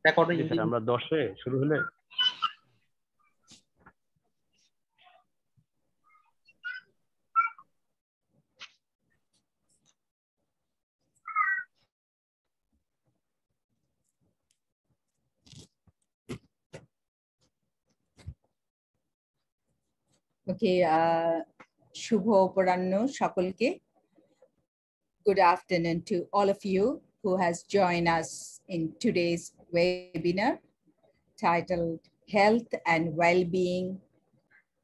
জি sir, আমরা 10-এ শুরু হলে ওকে, শুভ অপরাহ্ন সকলকে. Good afternoon to all of you who has joined us in today's webinar titled Health and Well-Being,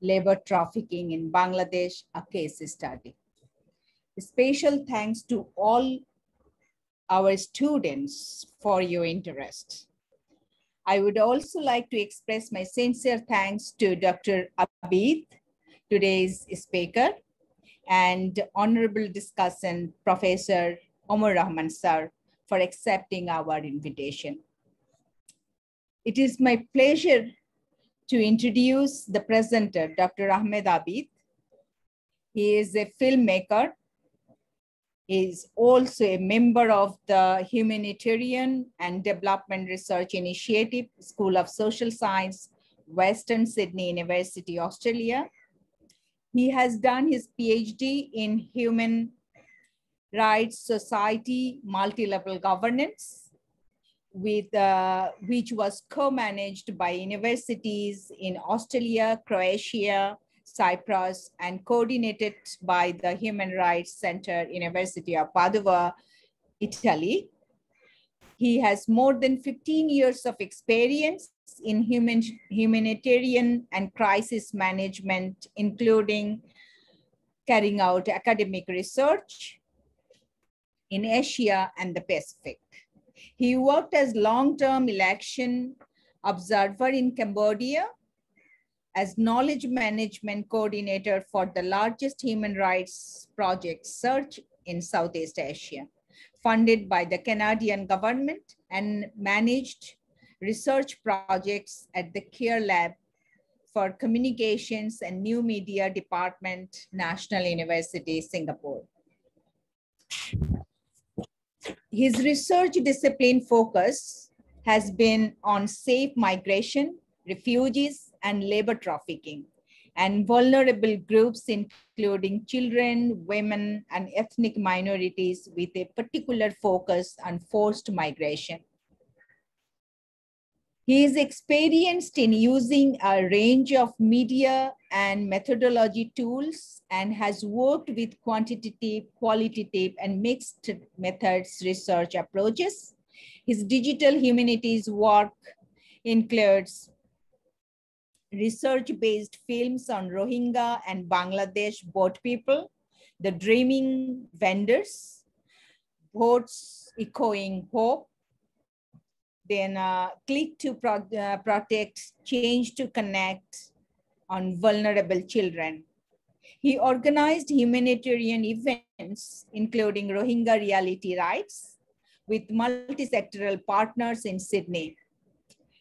Labor Trafficking in Bangladesh, a Case Study. Special thanks to all our students for your interest. I would also like to express my sincere thanks to Dr. Abid, today's speaker, and honorable discussant, Professor Omar Rahman sir, for accepting our invitation. It is my pleasure to introduce the presenter, Dr. Ahmed Abid. He is a filmmaker. He is also a member of the Humanitarian and Development Research Initiative, School of Social Science, Western Sydney University, Australia. He has done his PhD in Human Rights Society Multi-Level Governance, which was co-managed by universities in Australia, Croatia, Cyprus, and coordinated by the Human Rights Center, University of Padova, Italy. He has more than 15 years of experience in humanitarian and crisis management, including carrying out academic research in Asia and the Pacific. He worked as long-term election observer in Cambodia, as knowledge management coordinator for the largest human rights project search in Southeast Asia, funded by the Canadian government, and managed research projects at the CARE Lab for Communications and New Media Department, National University, Singapore. His research discipline focus has been on safe migration, refugees, and labor trafficking, and vulnerable groups, including children, women, and ethnic minorities, with a particular focus on forced migration. He is experienced in using a range of media and methodology tools and has worked with quantitative, qualitative, and mixed methods research approaches. His digital humanities work includes research-based films on Rohingya and Bangladesh boat people, The Dreaming Vendors, Votes Echoing Hope, then Click to Protect, Change to Connect on vulnerable children. He organized humanitarian events, including Rohingya Reality Rights, with multi-sectoral partners in Sydney,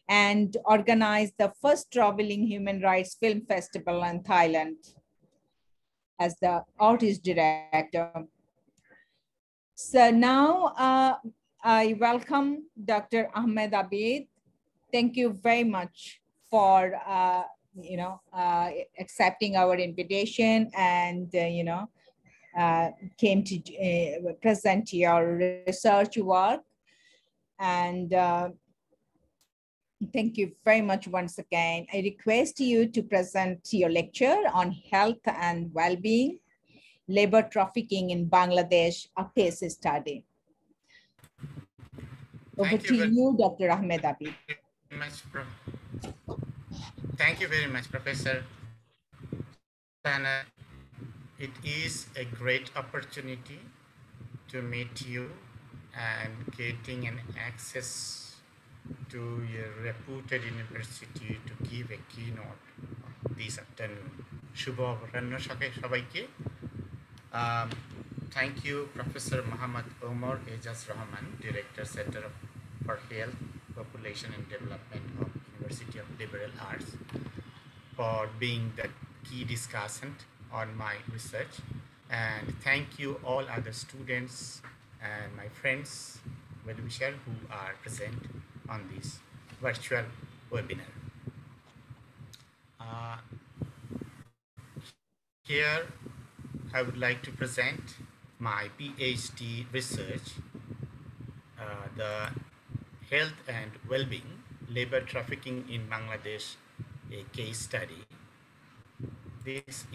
and organized the first traveling human rights film festival in Thailand as the artist director. So now I welcome Dr. Ahmed Abid. Thank you very much for accepting our invitation and came to present your research work. And thank you very much once again. I request you to present your lecture on health and well-being, labor trafficking in Bangladesh, a case study. Over to you, Dr. Ahmed Abid. Thank you very much, Professor. And it is a great opportunity to meet you and getting an access to your reputed university to give a keynote this afternoon. Shubho Ranno Shabaike. Thank you, Professor Muhammad Omar Ejaz Rahman, Director, Center for Health, Population and Development of University of Liberal Arts, for being the key discussant on my research. And thank you all other students and my friends, well-wishers who are present on this virtual webinar. Here, I would like to present my PhD research, the health and well-being, labor trafficking in Bangladesh, a case study. This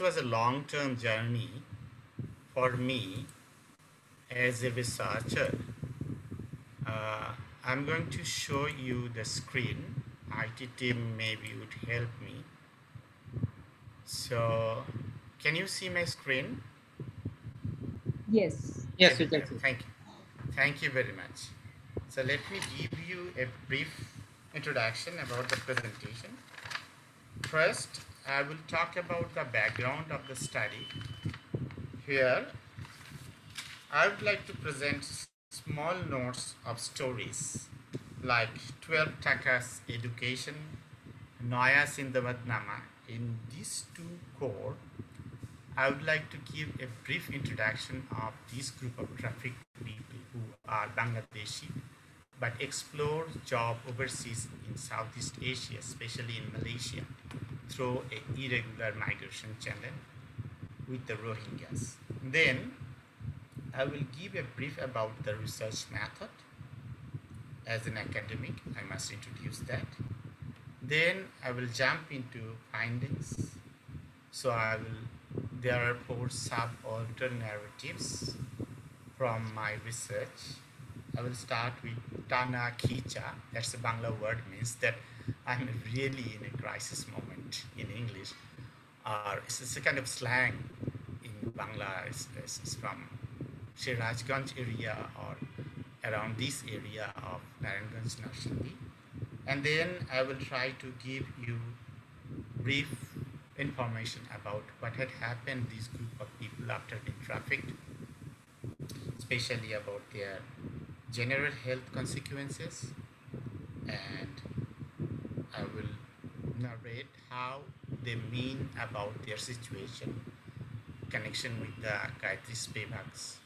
was a long-term journey for me as a researcher. I'm going to show you the screen. IT team maybe would help me. So, can you see my screen? Yes. Yes, you can see. Thank you. Thank you very much. So let me give you a brief introduction about the presentation. First, I will talk about the background of the study. Here, I would like to present small notes of stories like 12 Takas Education, Noya Sindabad Nama. In these two core, I would like to give a brief introduction of this group of trafficked people who are Bangladeshi but explore job overseas in Southeast Asia, especially in Malaysia, through an irregular migration channel with the Rohingyas. Then I will give a brief about the research method. As an academic, I must introduce that. Then I will jump into findings. So there are 4 sub-alternatives from my research. I will start with Tana Khicha. That's a Bangla word, means that I'm really in a crisis moment in English. It's a kind of slang in Bangla. It's from Sirajganj area or around this area of Narayanganj Narsindi. And then I will try to give you brief information about what had happened to this group of people after being trafficked, especially about their general health consequences, and I will narrate how they mean about their situation, connection with the Gayatri Spivak's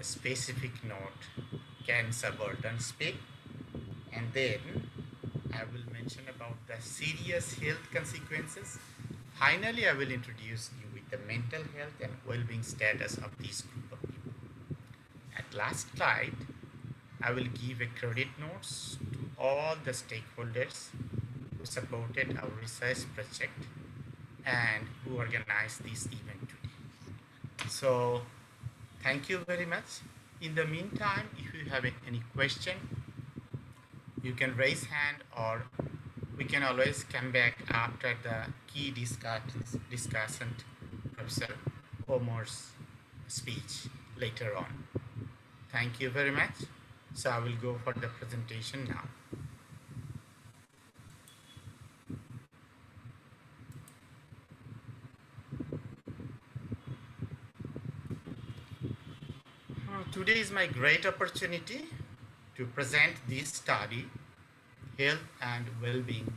specific note, can subaltern speak, and then I will mention about the serious health consequences. Finally, I will introduce you with the mental health and well-being status of this group of people. At last slide, I will give a credit notes to all the stakeholders who supported our research project and who organized this event today. So, thank you very much. In the meantime, if you have any question, you can raise hand, or we can always come back after the key discussant, Professor Omar's speech later on. Thank you very much. So I will go for the presentation now. Today is my great opportunity to present this study, Health and Well-being,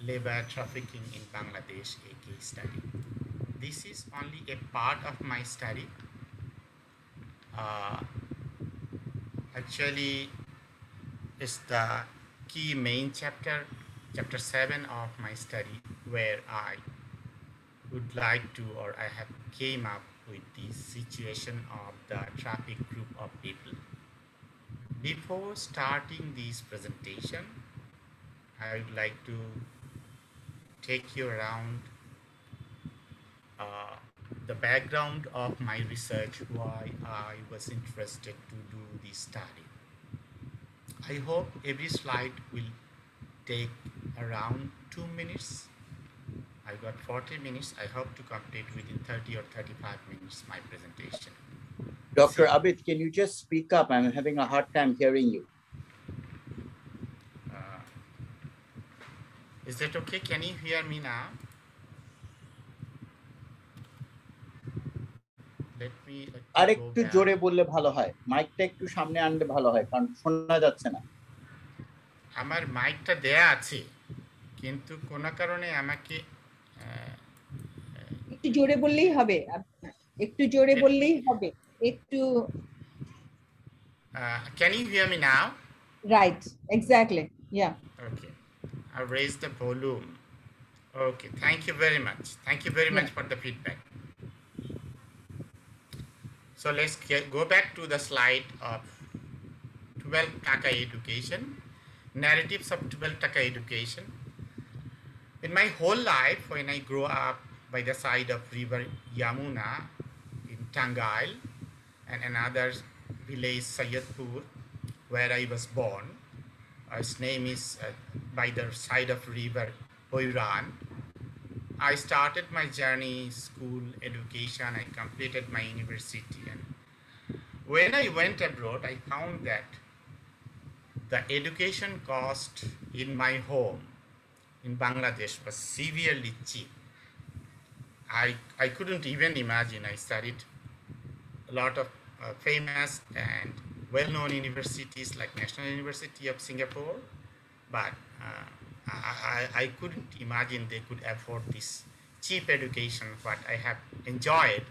Labor Trafficking in Bangladesh, a case study. This is only a part of my study. Actually, it's the key main chapter, chapter 7 of my study, where I would like to, or I have came up with this situation of the traffic group of people. Before starting this presentation, I would like to take you around the background of my research, why I was interested to do this study. I hope every slide will take around 2 minutes. I got 40 minutes. I hope to complete within 30 or 35 minutes my presentation. Dr. Abid, can you just speak up? I'm having a hard time hearing you. Is that okay? Can you hear me now? Let me আরেকটু জোরে বললে ভালো হয়, মাইকটা একটু সামনে আনলে ভালো হয়, কারণ শোনা যাচ্ছে না। আমার মাইকটা দেয়া আছে, কিন্তু কোন কারণে আমাকে একটু জোরে বললেই হবে, একটু জোরে বললেই হবে, একটু। Can you hear me now? Right, exactly. Yeah. Okay. I raised the volume. Okay. Thank you very much. Thank you very Yeah. much for the feedback. So let's go back to the slide of 12 Taka education. Narratives of 12 Taka education. In my whole life, when I grew up by the side of river Yamuna in Tangail and another village Sayyadpur, where I was born, its name is by the side of river Oiran. I started my journey, school education. I completed my university, and when I went abroad, I found that the education cost in my home in Bangladesh was severely cheap. I couldn't even imagine. I studied a lot of famous and well-known universities like National University of Singapore, but I couldn't imagine they could afford this cheap education what I have enjoyed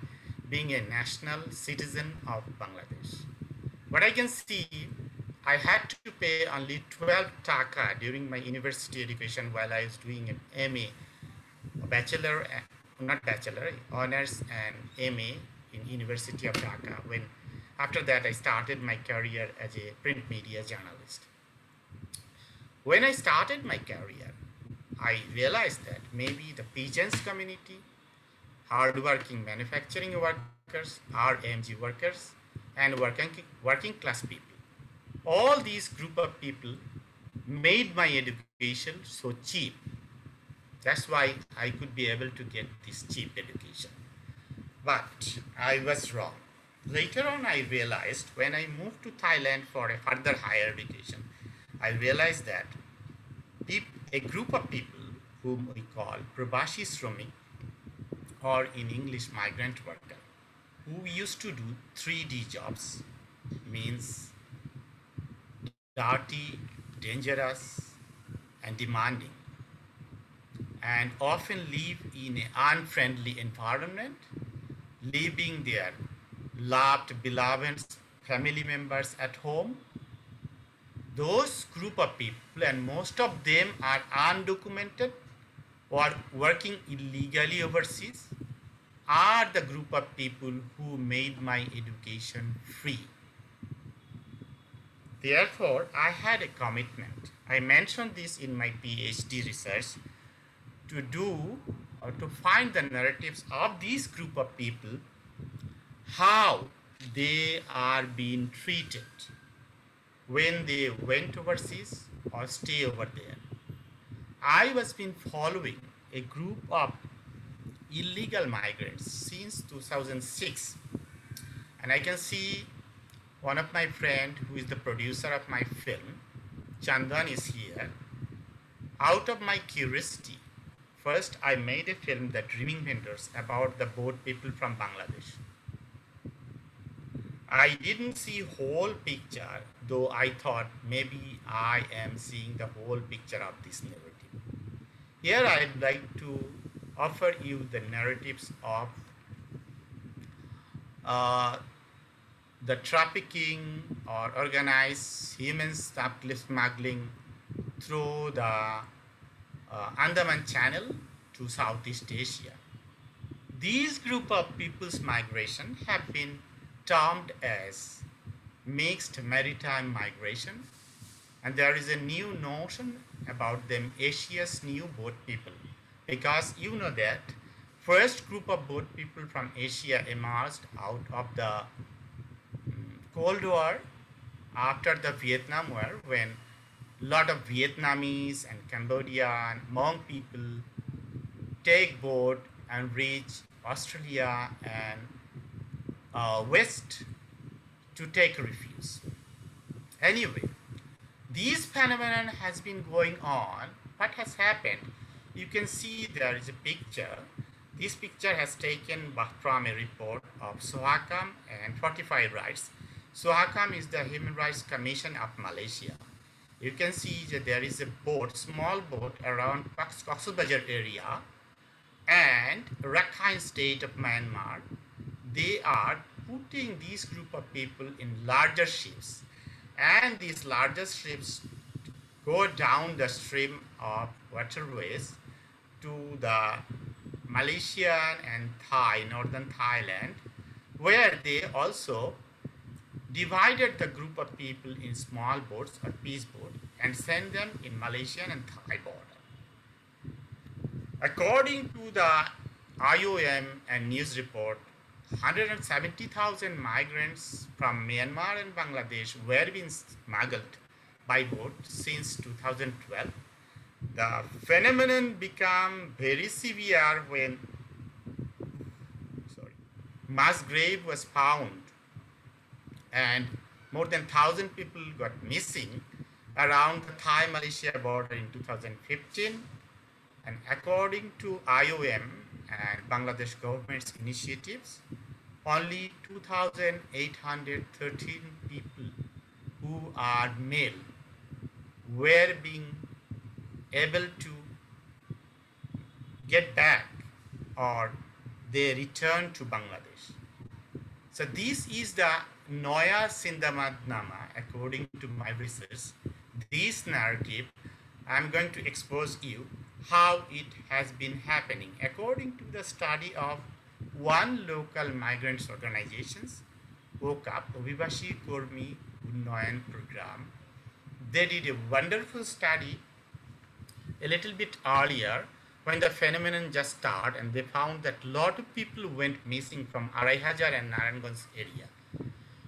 being a national citizen of Bangladesh. What I can see, I had to pay only 12 taka during my university education while I was doing an MA, a bachelor, not bachelor, honors and MA in University of Dhaka. When after that I started my career as a print media journalist. When I started my career, I realized that maybe the peasants community, hardworking manufacturing workers, RMG workers, and working class people, all these group of people made my education so cheap. That's why I could be able to get this cheap education. But I was wrong. Later on, I realized when I moved to Thailand for a further higher education, I realized that a group of people whom we call Prabashi Shromik, or in English migrant worker, who used to do 3D jobs, means dirty, dangerous, and demanding, and often live in an unfriendly environment, leaving their loved, beloved family members at home. Those group of people, and most of them are undocumented or working illegally overseas, are the group of people who made my education free. Therefore, I had a commitment. I mentioned this in my PhD research to do or to find the narratives of this group of people, how they are being treated when they went overseas or stay over there. I was been following a group of illegal migrants since 2006, and I can see one of my friend who is the producer of my film, Chandan, is here. Out of my curiosity, first I made a film, The Dreaming Vendors, about the boat people from Bangladesh. I didn't see whole picture, though I thought maybe I am seeing the whole picture of this narrative. Here I'd like to offer you the narratives of the trafficking or organized human smuggling through the Andaman Channel to Southeast Asia. These group of people's migration have been termed as mixed maritime migration, and there is a new notion about them, Asia's new boat people, because you know that first group of boat people from Asia emerged out of the Cold War after the Vietnam War, when a lot of Vietnamese and Cambodian Hmong people take boat and reach Australia and West to take refuge. Anyway, this phenomenon has been going on. What has happened? You can see there is a picture. This picture has taken from a report of SOHACAM and 45 Rights. SOHACAM is the Human Rights Commission of Malaysia. You can see that there is a boat, small boat around Cox's Bazar area and Rakhine state of Myanmar. They are putting this group of people in larger ships and these larger ships go down the stream of waterways to the Malaysian and Thai, northern Thailand, where they also divided the group of people in small boats or peace boats and sent them in Malaysian and Thai border. According to the IOM and news report, 170,000 migrants from Myanmar and Bangladesh were being smuggled by boat since 2012. The phenomenon became very severe when mass grave was found and more than 1,000 people got missing around the Thai-Malaysia border in 2015. And according to IOM and Bangladesh government's initiatives, only 2,813 people who are male were being able to get back or they return to Bangladesh. So this is the Noya Sindamadnama according to my research. This narrative, I'm going to expose you how it has been happening. According to the study of one local migrants organizations, OKAP, Obibashi Kormi Unnoyan Program, they did a wonderful study a little bit earlier when the phenomenon just started, and they found that a lot of people went missing from Araihajar and Narayanganj area.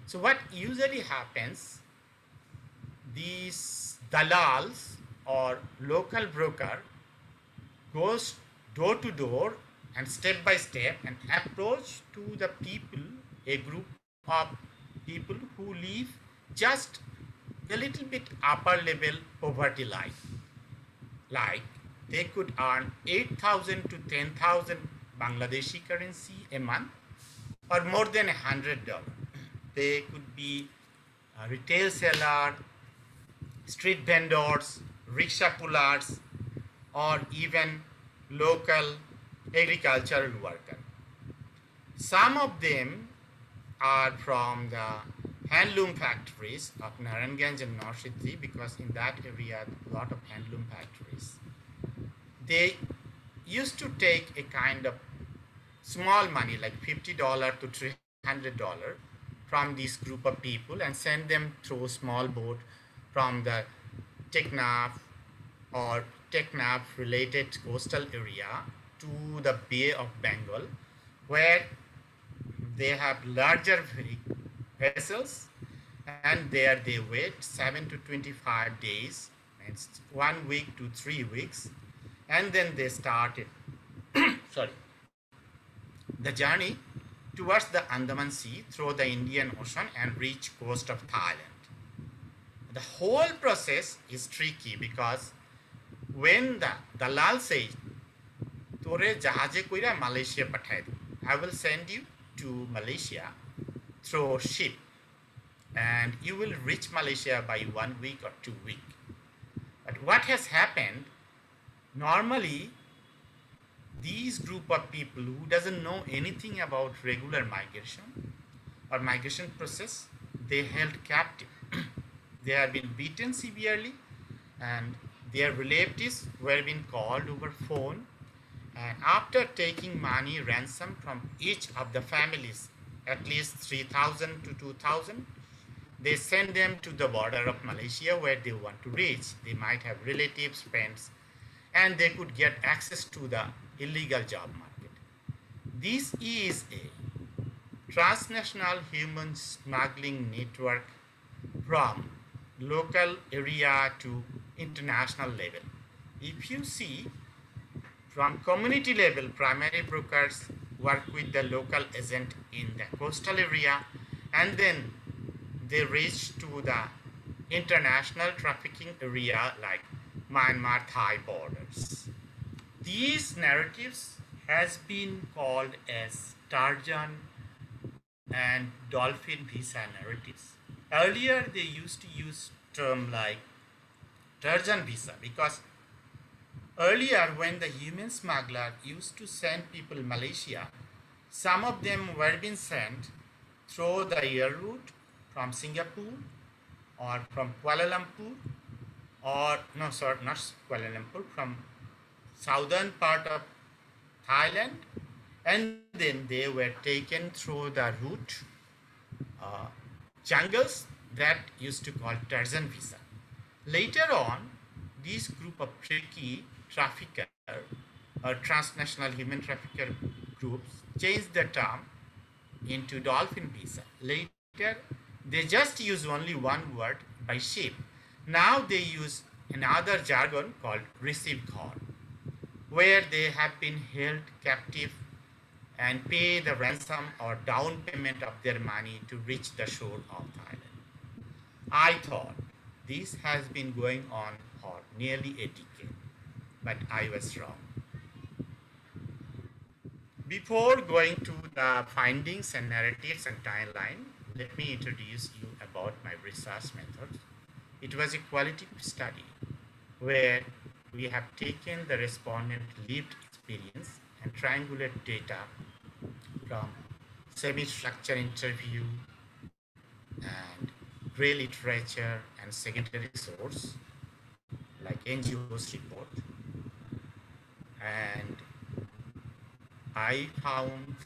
So what usually happens, these dalals or local broker goes door to door and step by step and approach to the people, a group of people who live just a little bit upper level poverty line. Like they could earn 8,000 to 10,000 Bangladeshi currency a month or more than $100. They could be a retail seller, street vendors, rickshaw pullers, or even local agricultural worker. Some of them are from the handloom factories of Narayanganj and Naushidri, because in that area a lot of handloom factories. They used to take a kind of small money like $50 to $300 from this group of people and send them through a small boat from the Teknaf or Teknaf related coastal area to the Bay of Bengal, where they have larger vessels, and there they wait 7 to 25 days, it's 1 week to 3 weeks, and then they started the journey towards the Andaman Sea through the Indian Ocean and reach coast of Thailand. The whole process is tricky because when the dalal says, "Tore jahaje koira Malaysia pathai do, I will send you to Malaysia through ship, and you will reach Malaysia by 1 week or 2 weeks." But what has happened? Normally, these group of people who doesn't know anything about regular migration or migration process, they held captive. They have been beaten severely, and their relatives were being called over phone, and after taking money ransom from each of the families, at least 3,000 to 2,000, they send them to the border of Malaysia where they want to reach. They might have relatives, friends, and they could get access to the illegal job market. This is a transnational human smuggling network from local area to international level. If you see, from community level, primary brokers work with the local agent in the coastal area, and then they reach to the international trafficking area like Myanmar Thai borders. These narratives has been called as Tarzan and dolphin visa narratives. Earlier they used to use term like Tarzan visa because earlier when the human smuggler used to send people Malaysia, some of them were being sent through the air route from Singapore or from Kuala Lumpur, or no, sorry, not Kuala Lumpur, from southern part of Thailand, and then they were taken through the route uh, jungles that used to call Tarzan visa. Later on, this group of tricky trafficker or transnational human trafficker groups changed the term into dolphin visa. Later, they just use only one word by ship. Now they use another jargon called receive call, where they have been held captive and pay the ransom or down payment of their money to reach the shore of Thailand. I thought this has been going on for nearly a decade, but I was wrong. Before going to the findings and narratives and timeline, let me introduce you about my research methods. It was a qualitative study where we have taken the respondent lived experience and triangulate data from semi-structured interview and gray literature and secondary source like NGO's report. And I found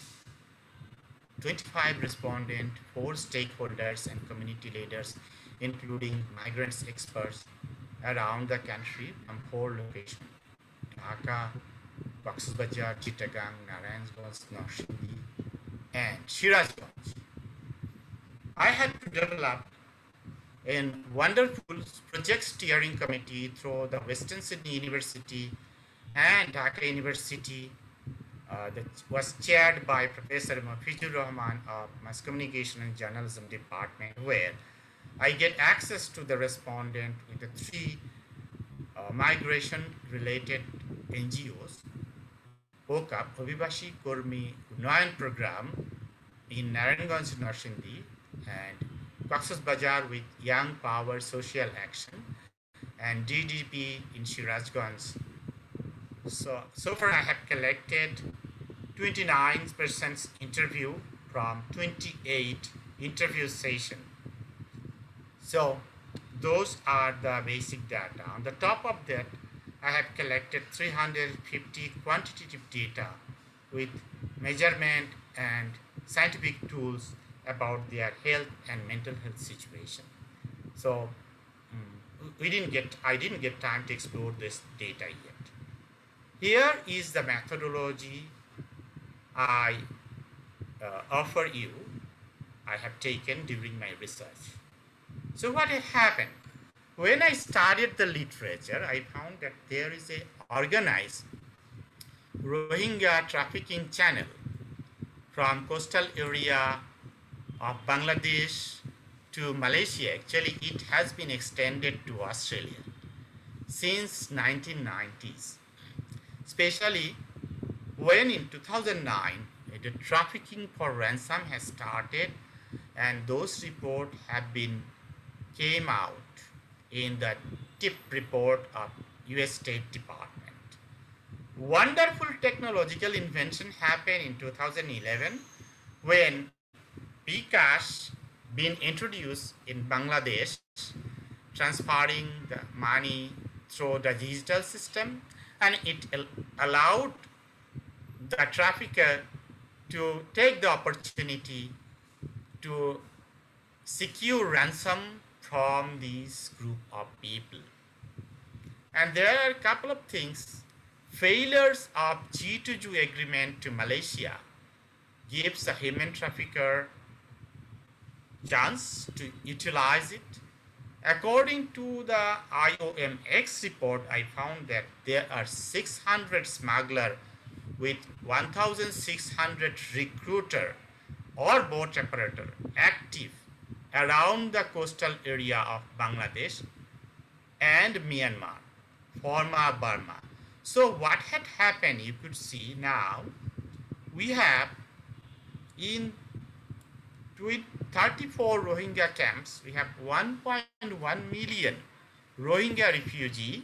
25 respondents, 4 stakeholders and community leaders, including migrants experts around the country from 4 locations: Dhaka, Cox's Bazar, Chittagong, Narayanganj, Norsindi, and Shirazganj. I had to develop a wonderful project steering committee through the Western Sydney University and Dhaka University that was chaired by Professor Mafizur Rahman of Mass Communication and Journalism Department, where I get access to the respondent with the 3 migration-related NGOs: OKAP, Abhibashi Kormi Unayan Program in Narayanganj, Norsindi, and Cox's Bazar with Young Power Social Action, and DDP in Shirazganj. So far I have collected 29% interview from 28 interview sessions. So those are the basic data. On the top of that, I have collected 350 quantitative data with measurement and scientific tools about their health and mental health situation. So I didn't get time to explore this data yet. Here is the methodology I offer you, I have taken during my research. So what had happened? When I studied the literature, I found that there is a organized Rohingya trafficking channel from coastal area of Bangladesh to Malaysia. Actually, it has been extended to Australia since 1990s. Especially when in 2009, the trafficking for ransom has started, and those reports have been came out in the TIP report of US State Department. Wonderful technological invention happened in 2011 when bKash been introduced in Bangladesh, transferring the money through the digital system, and it allowed the trafficker to take the opportunity to secure ransom from this group of people. And there are a couple of things. Failures of G2G agreement to Malaysia gives a human trafficker chance to utilize it. According to the IOMX report, I found that there are 600 smugglers with 1,600 recruiter or boat operator active around the coastal area of Bangladesh and Myanmar, former Burma. So what had happened, you could see now, we have in 34 Rohingya camps, we have 1.1 million Rohingya refugees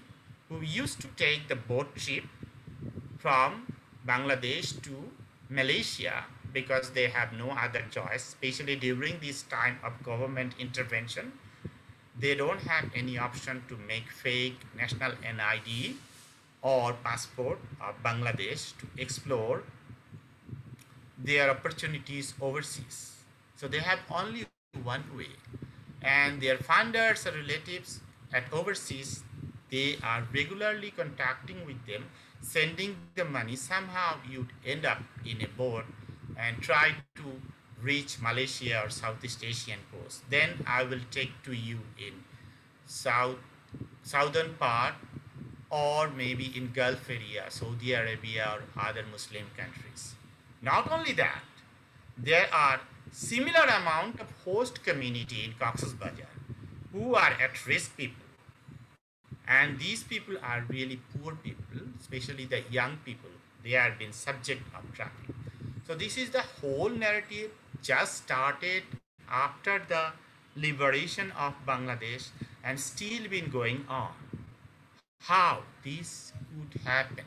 who used to take the boat trip from Bangladesh to Malaysia because they have no other choice, especially during this time of government intervention. they don't have any option to make fake national NID or passport of Bangladesh to explore their opportunities overseas. So they have only one way, and their funders or relatives at overseas, they are regularly contacting with them, sending the money. Somehow you'd end up in a boat and try to reach Malaysia or Southeast Asian coast. Then I will take to you in southern part, or maybe in Gulf area, Saudi Arabia or other Muslim countries. Not only that, there are similar amount of host community in Cox's Bazar who are at risk people. And these people are really poor people, especially the young people. They are being subject of trafficking. So this is the whole narrative just started after the liberation of Bangladesh and still been going on. How this could happen?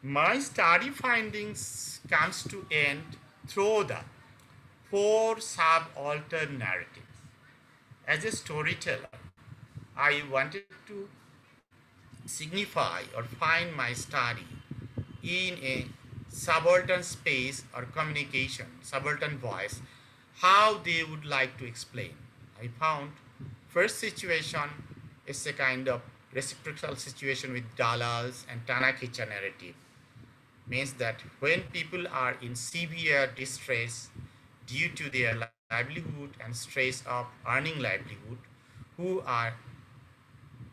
My study findings comes to end through the 4 subaltern narratives. As a storyteller, I wanted to signify or find my study in a subaltern space or communication, subaltern voice, how they would like to explain. I found first situation is a kind of reciprocal situation with dalals and Tana-Khicha narrative. Means that when people are in severe distress due to their livelihood and stress of earning livelihood, who are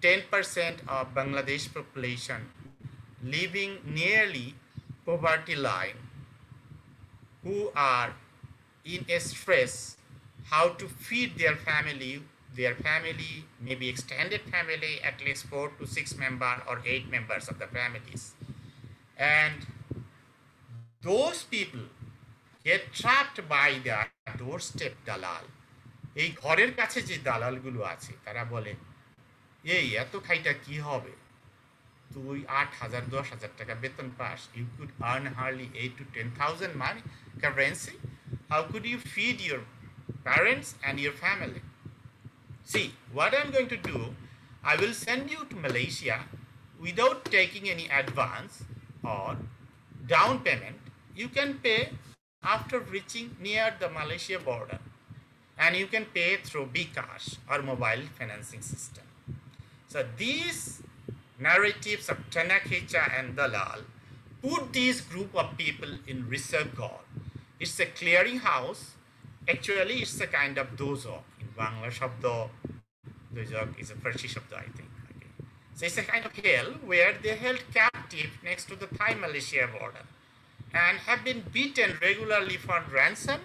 10% of Bangladesh population living nearly poverty line, who are in a stress how to feed their family maybe extended family, at least 4 to 6 members or 8 members of the families. And those people get trapped by the doorstep dalal. এই ঘরের কাছে যে দালালগুলো আছে তারা বলে এই এত খাইটা কি হবে, তুই 8,000 10,000 টাকা বেতন pass, you could earn hardly 8 to 10,000 money currency. How could you feed your parents and your family? See, what I'm going to do, I will send you to Malaysia without taking any advance or down payment. You can pay after reaching near the Malaysia border, and you can pay through bKash or mobile financing system. So these narratives of Tana-Khicha and Dalal put this group of people in reserve guard. It's a clearinghouse. Actually, it's a kind of dozok. In Bangla Shabdo, dozok is a Farsi Shabdo, I think. Okay. So it's a kind of hell where they held captive next to the Thai-Malaysia border and have been beaten regularly for ransom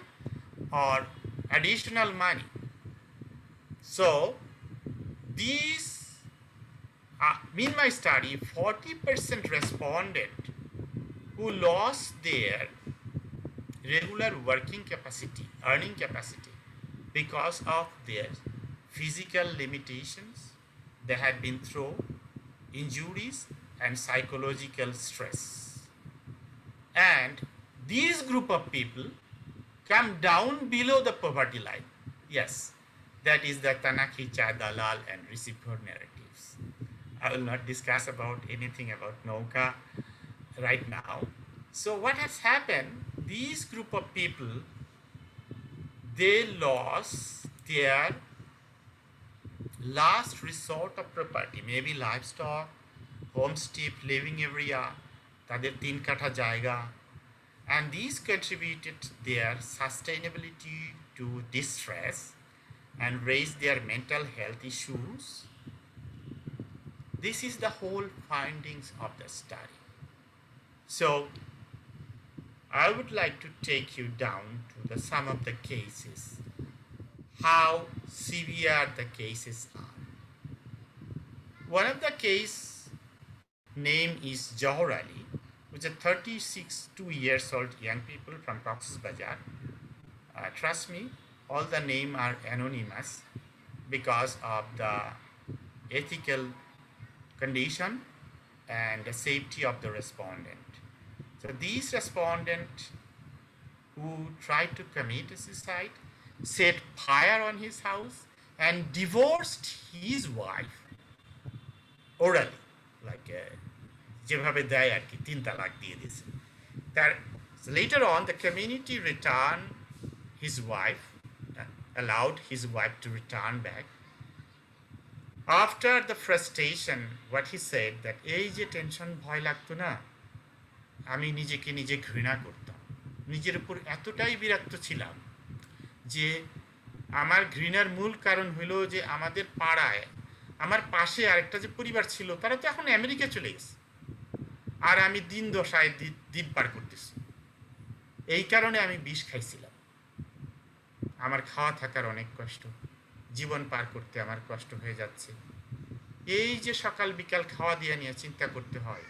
or additional money. So these, in my study, 40% respondent who lost their regular working capacity, earning capacity, because of their physical limitations, they had been through injuries and psychological stress. And these group of people come down below the poverty line. Yes, that is the Tana-Khicha, Dalal and receiver narratives. I will not discuss about anything about Nauka right now. So what has happened, these group of people, they lost their last resort of property, maybe livestock, homestay, living area, তাদের 3 কাঠা জায়গা, and these contributed their sustainability to distress and raised their mental health issues. This is the whole findings of the study. So I would like to take you down to the some of the cases, how severe the cases are. One of the case name is Johar Ali, which is 2 years old young people from Cox's Bazar. Trust me, all the name are anonymous because of the ethical condition and the safety of the respondent. So these respondent who tried to commit suicide set fire on his house and divorced his wife orally, like যেভাবে দেয় আর কি 3 তালাক দিয়ে দিয়েছে তার later on the community returned his wife allowed his wife to return back after the frustration what he said that এই যে tension ভয় লাগতো না আমি নিজেকে নিজে ঘৃণা করতাম নিজের উপর এতটাই বিরক্ত ছিলাম যে আমার ঘৃণার মূল কারণ হলো যে আমাদের পাড়ায় আমার পাশে আরেকটা যে পরিবার ছিল তারা তো এখন আমেরিকা চলে গেছে আর আমি দিন দশায় দিন পার করতেছি এই কারণে আমি বিষ খাইছিলাম আমার খাওয়া থাকার অনেক কষ্ট জীবন পার করতে আমার কষ্ট হয়ে যাচ্ছে এই যে সকাল বিকাল খাওয়া দিয়ে নিয়ে চিন্তা করতে হয়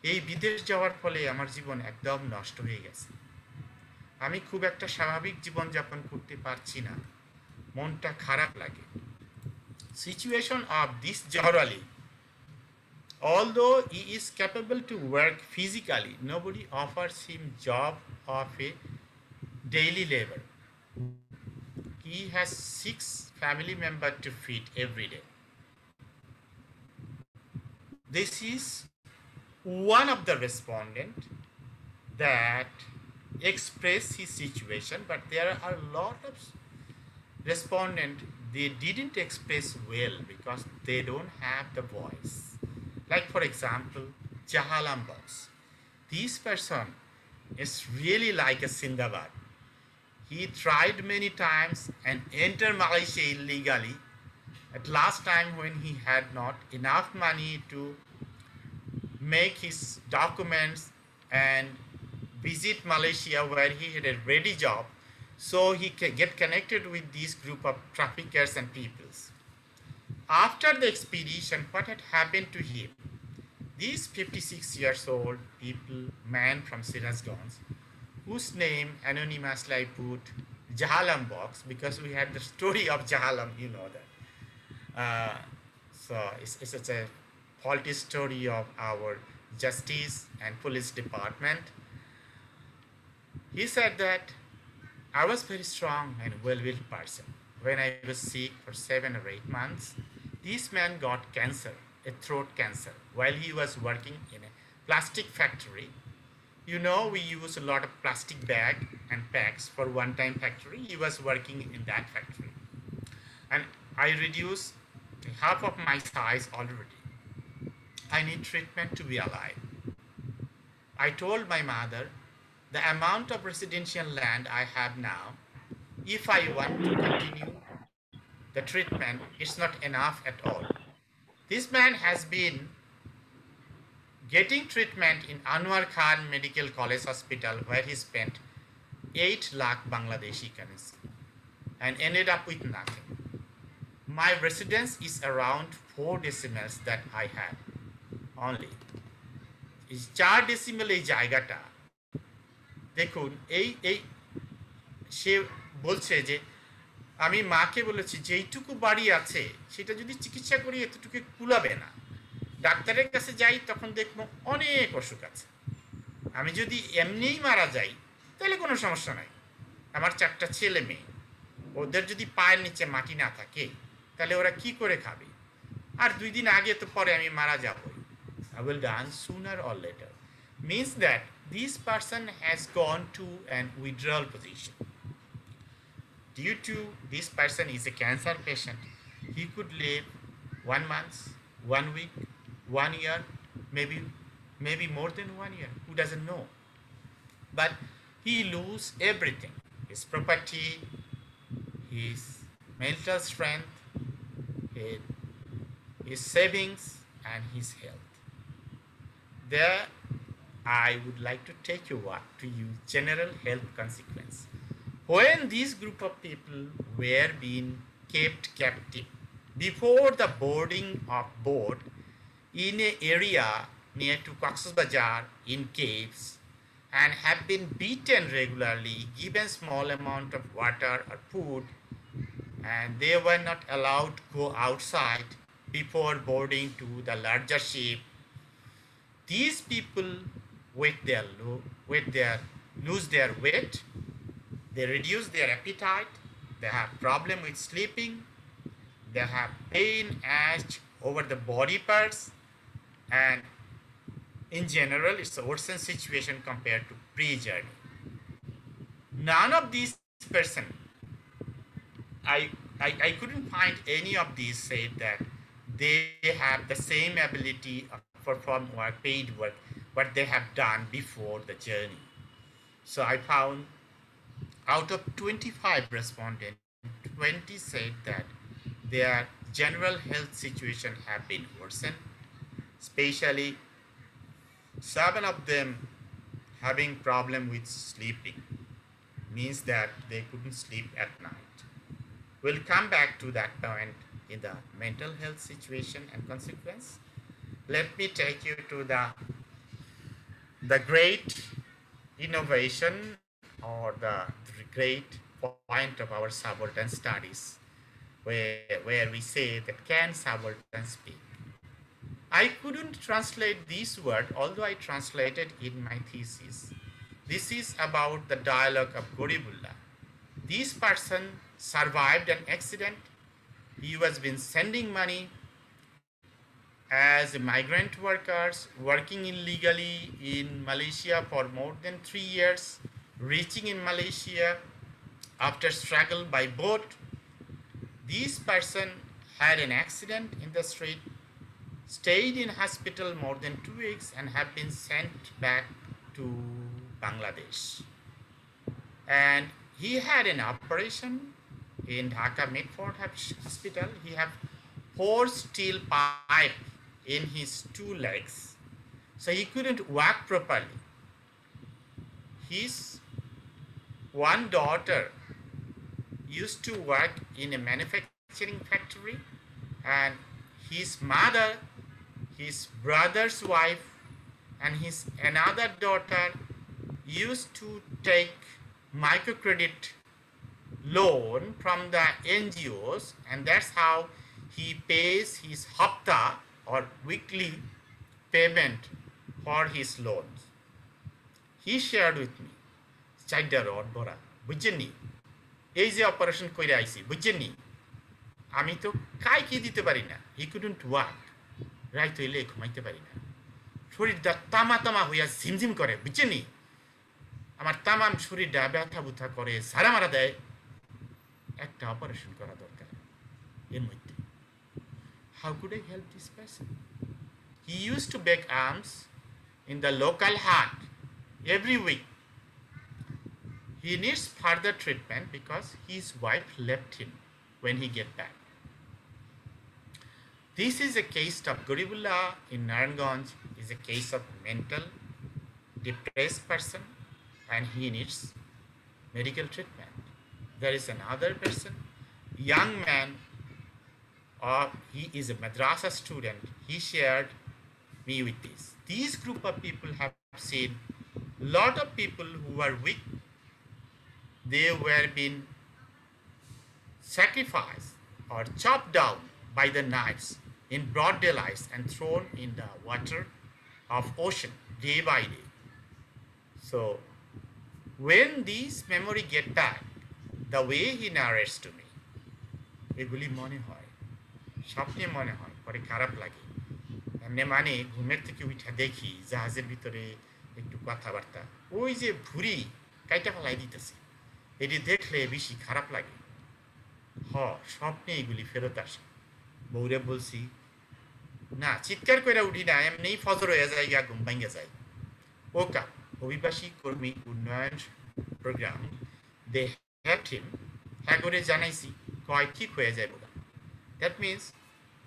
এই বিদেশ যাওয়ার ফলে আমার জীবন একদম নষ্ট হয়ে গেছে আমি খুব একটা স্বাভাবিক জীবন যাপন করতে পারছি না মনটা খারাপ লাগে situation of this Johar Ali although he is capable to work physically nobody offers him job of a daily labor he has 6 family members to feed every day this is one of the respondent that express his situation but there are a lot of respondent they didn't express well because they don't have the voice like for example Jahalam Box this person is really like a Sindabad he tried many times and entered Malaysia illegally at last time when he had not enough money to make his documents and visit Malaysia where he had a ready job so he can get connected with this group of traffickers and peoples. After the expedition, what had happened to him? These 56 years old people, man from Sirajganj, whose name anonymously I put Jahalam Box because we had the story of Jahalam, you know that. So it's a faulty story of our justice and police department. He said that I was very strong and well-willed person. When I was sick for 7 or 8 months, this man got cancer, a throat cancer, while he was working in a plastic factory. You know, we use a lot of plastic bag and packs for one-time factory. He was working in that factory. And I reduced half of my size already. I need treatment to be alive. I told my mother, the amount of residential land I have now, if I want to continue the treatment, it's not enough at all. This man has been getting treatment in Anwar Khan Medical College Hospital where he spent 8 lakh Bangladeshi currency and ended up with nothing. My residence is around 4 decimals that I had only. Is 4 decimal এই জায়গাটা দেখুন এই এই সে বলছে যে আমি মাকে বলেছি যেইটুকু বাড়ি আছে সেটা যদি চিকিৎসা করি এতটুকু কুলাবে না ডাক্তারের কাছে যাই তখন দেখবো অনেক অসুখ আছে আমি যদি এমনিই মারা যাই তাহলে কোনো সমস্যা নাই আমার 4টা ছেলে মেয়ে ওদের যদি পায়ের নিচে মাটি না থাকে তাহলে ওরা কি করে খাবে আর 2 দিন আগে তো পরে আমি মারা যাবই I will die sooner or later means that this person has gone to an withdrawal position. Due to this person is a cancer patient, he could live 1 month, 1 week, 1 year, maybe more than 1 year. Who doesn't know? But he lose everything: his property, his mental strength, his savings, and his health. There, I would like to take you to use general health consequence. When this group of people were being kept captive before the boarding of boat in an area near to Cox's Bazar in caves and have been beaten regularly, given small amount of water or food, and they were not allowed to go outside before boarding to the larger ship. These people lose their weight, they reduce their appetite, they have problem with sleeping, they have pain, ache over the body parts, and in general, it's a worsened situation compared to pre-journey. None of these person, I couldn't find any of these said that they have the same ability of perform work, paid work, what they have done before the journey. So I found out of 25 respondents, 20 said that their general health situation have been worsened, especially 7 of them having problem with sleeping, means that they couldn't sleep at night. We'll come back to that point in the mental health situation and consequence. Let me take you to the great innovation or the great point of our subaltern studies, where we say that can subaltern speak? I couldn't translate this word, although I translated in my thesis. This is about the dialogue of Goribullah. This person survived an accident. He was been sending money as migrant workers, working illegally in Malaysia for more than 3 years, reaching in Malaysia after struggle by boat. This person had an accident in the street, stayed in hospital more than 2 weeks, and have been sent back to Bangladesh. And he had an operation in Dhaka Medford Hospital. He had 4 steel pipes in his 2 legs, so he couldn't walk properly. His one daughter used to work in a manufacturing factory, and his mother, his brother's wife, and his another daughter used to take microcredit loan from the NGOs, and that's how he pays his hafta or weekly payment for his loans. He shared with me, চারটা rod ভরা, বুঝছেননি, এই যে operation করে আইছি, বুঝছেননি, আমি তো কাইকে দিতে পারি না। হি কুডন্ট ওয়াক, রাইত হইলে ঘুমাইতে পারি না, শরীরটা তামা তামা হইয়া ঝিমঝিম করে, বুঝছেননি, আমার তামাম শরীরটা ব্যথা বুথা করে, ঝাড়া মারা দেয়, একটা অপারেশন করা দরকার এর মধ্যে। How could I help this person? He used to beg alms in the local hut every week. He needs further treatment because his wife left him when he get back. This is a case of Goribullah in Naranganj, is a case of mental depressed person, and he needs medical treatment. There is another person, young man, he is a madrasa student. He shared me with this. These group of people have seen lot of people who are weak. They were being sacrificed or chopped down by the knives in broad daylight and thrown in the water of ocean day by day. So when these memory get back, the way he narrates to me, এগুলি মনে হয়, স্বপ্নে মনে হয়, পরে খারাপ লাগে। এমনি মানে ঘুমের থেকে উঠা দেখি জাহাজের ভিতরে একটু কথাবার্তা, ওই যে ভুঁড়ি কাইটা ফেলাই দিতেছে, এটি দেখলে বেশি খারাপ লাগে। স্বপ্নে এগুলি ফেরত আসে। বউরে বলছি, না চিৎকার করে উঠি না, এমনিই ফজর হয়ে যায়, গা ঘুম ভাঙ্গে যায়। ওকা অভিবাসী কর্মী উন্নয়ন প্রোগ্রাম, দে হেল্পড হিম, হ্যাঁ করে জানাইছি, কয় ঠিক হয়ে যায় বোধ। That means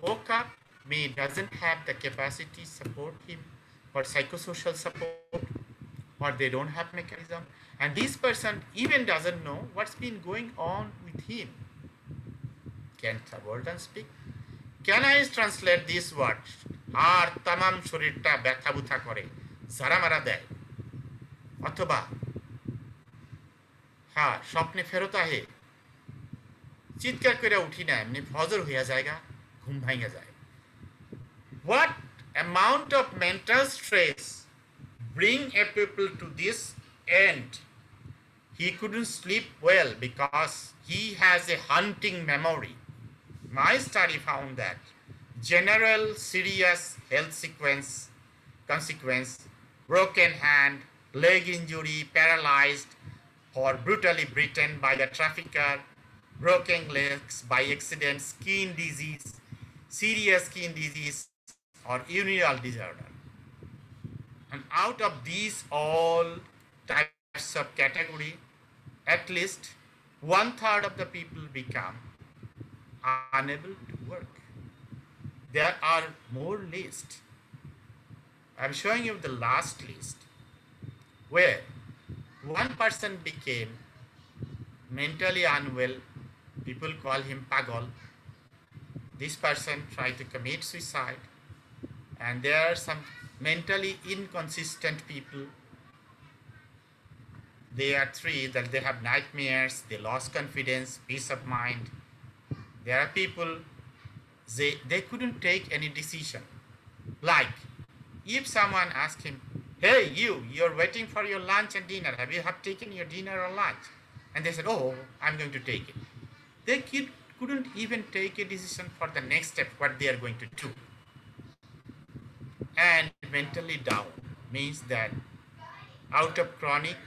OCAP doesn't have the capacity to support him for psychosocial support, or they don't have mechanism, and this person even doesn't know what's been going on with him. Can subaltern speak? Can I translate this word? আর তামাম শরীরটা ব্যথা বুথা করে, ঝাড়া মারা দেয়, অথবা হ্যাঁ স্বপ্নে ফেরত আহে, চিৎকার করে উঠি না, এমনি ফজর হইয়া জায়গা, ঘুম ভাঙা যায়। What amount of mental stress bring a people to this end? He couldn't sleep well because he has a hunting memory. My study found that general serious health consequence, broken hand, leg injury, paralyzed, or brutally beaten by a trafficker, broken legs by accident, skin disease, serious skin disease, or urinary disorder. And out of these all types of category, at least 1/3 of the people become unable to work. There are more lists. I'm showing you the last list where one person became mentally unwell. People call him pagal. This person tried to commit suicide. And there are some mentally inconsistent people. They are three that they have nightmares, they lost confidence, peace of mind. There are people, they couldn't take any decision. Like, if someone asks him, hey, you're waiting for your lunch and dinner. Have you taken your dinner or lunch? And they said, oh, I'm going to take it. They couldn't even take a decision for the next step, what they are going to do. And mentally down means that out of chronic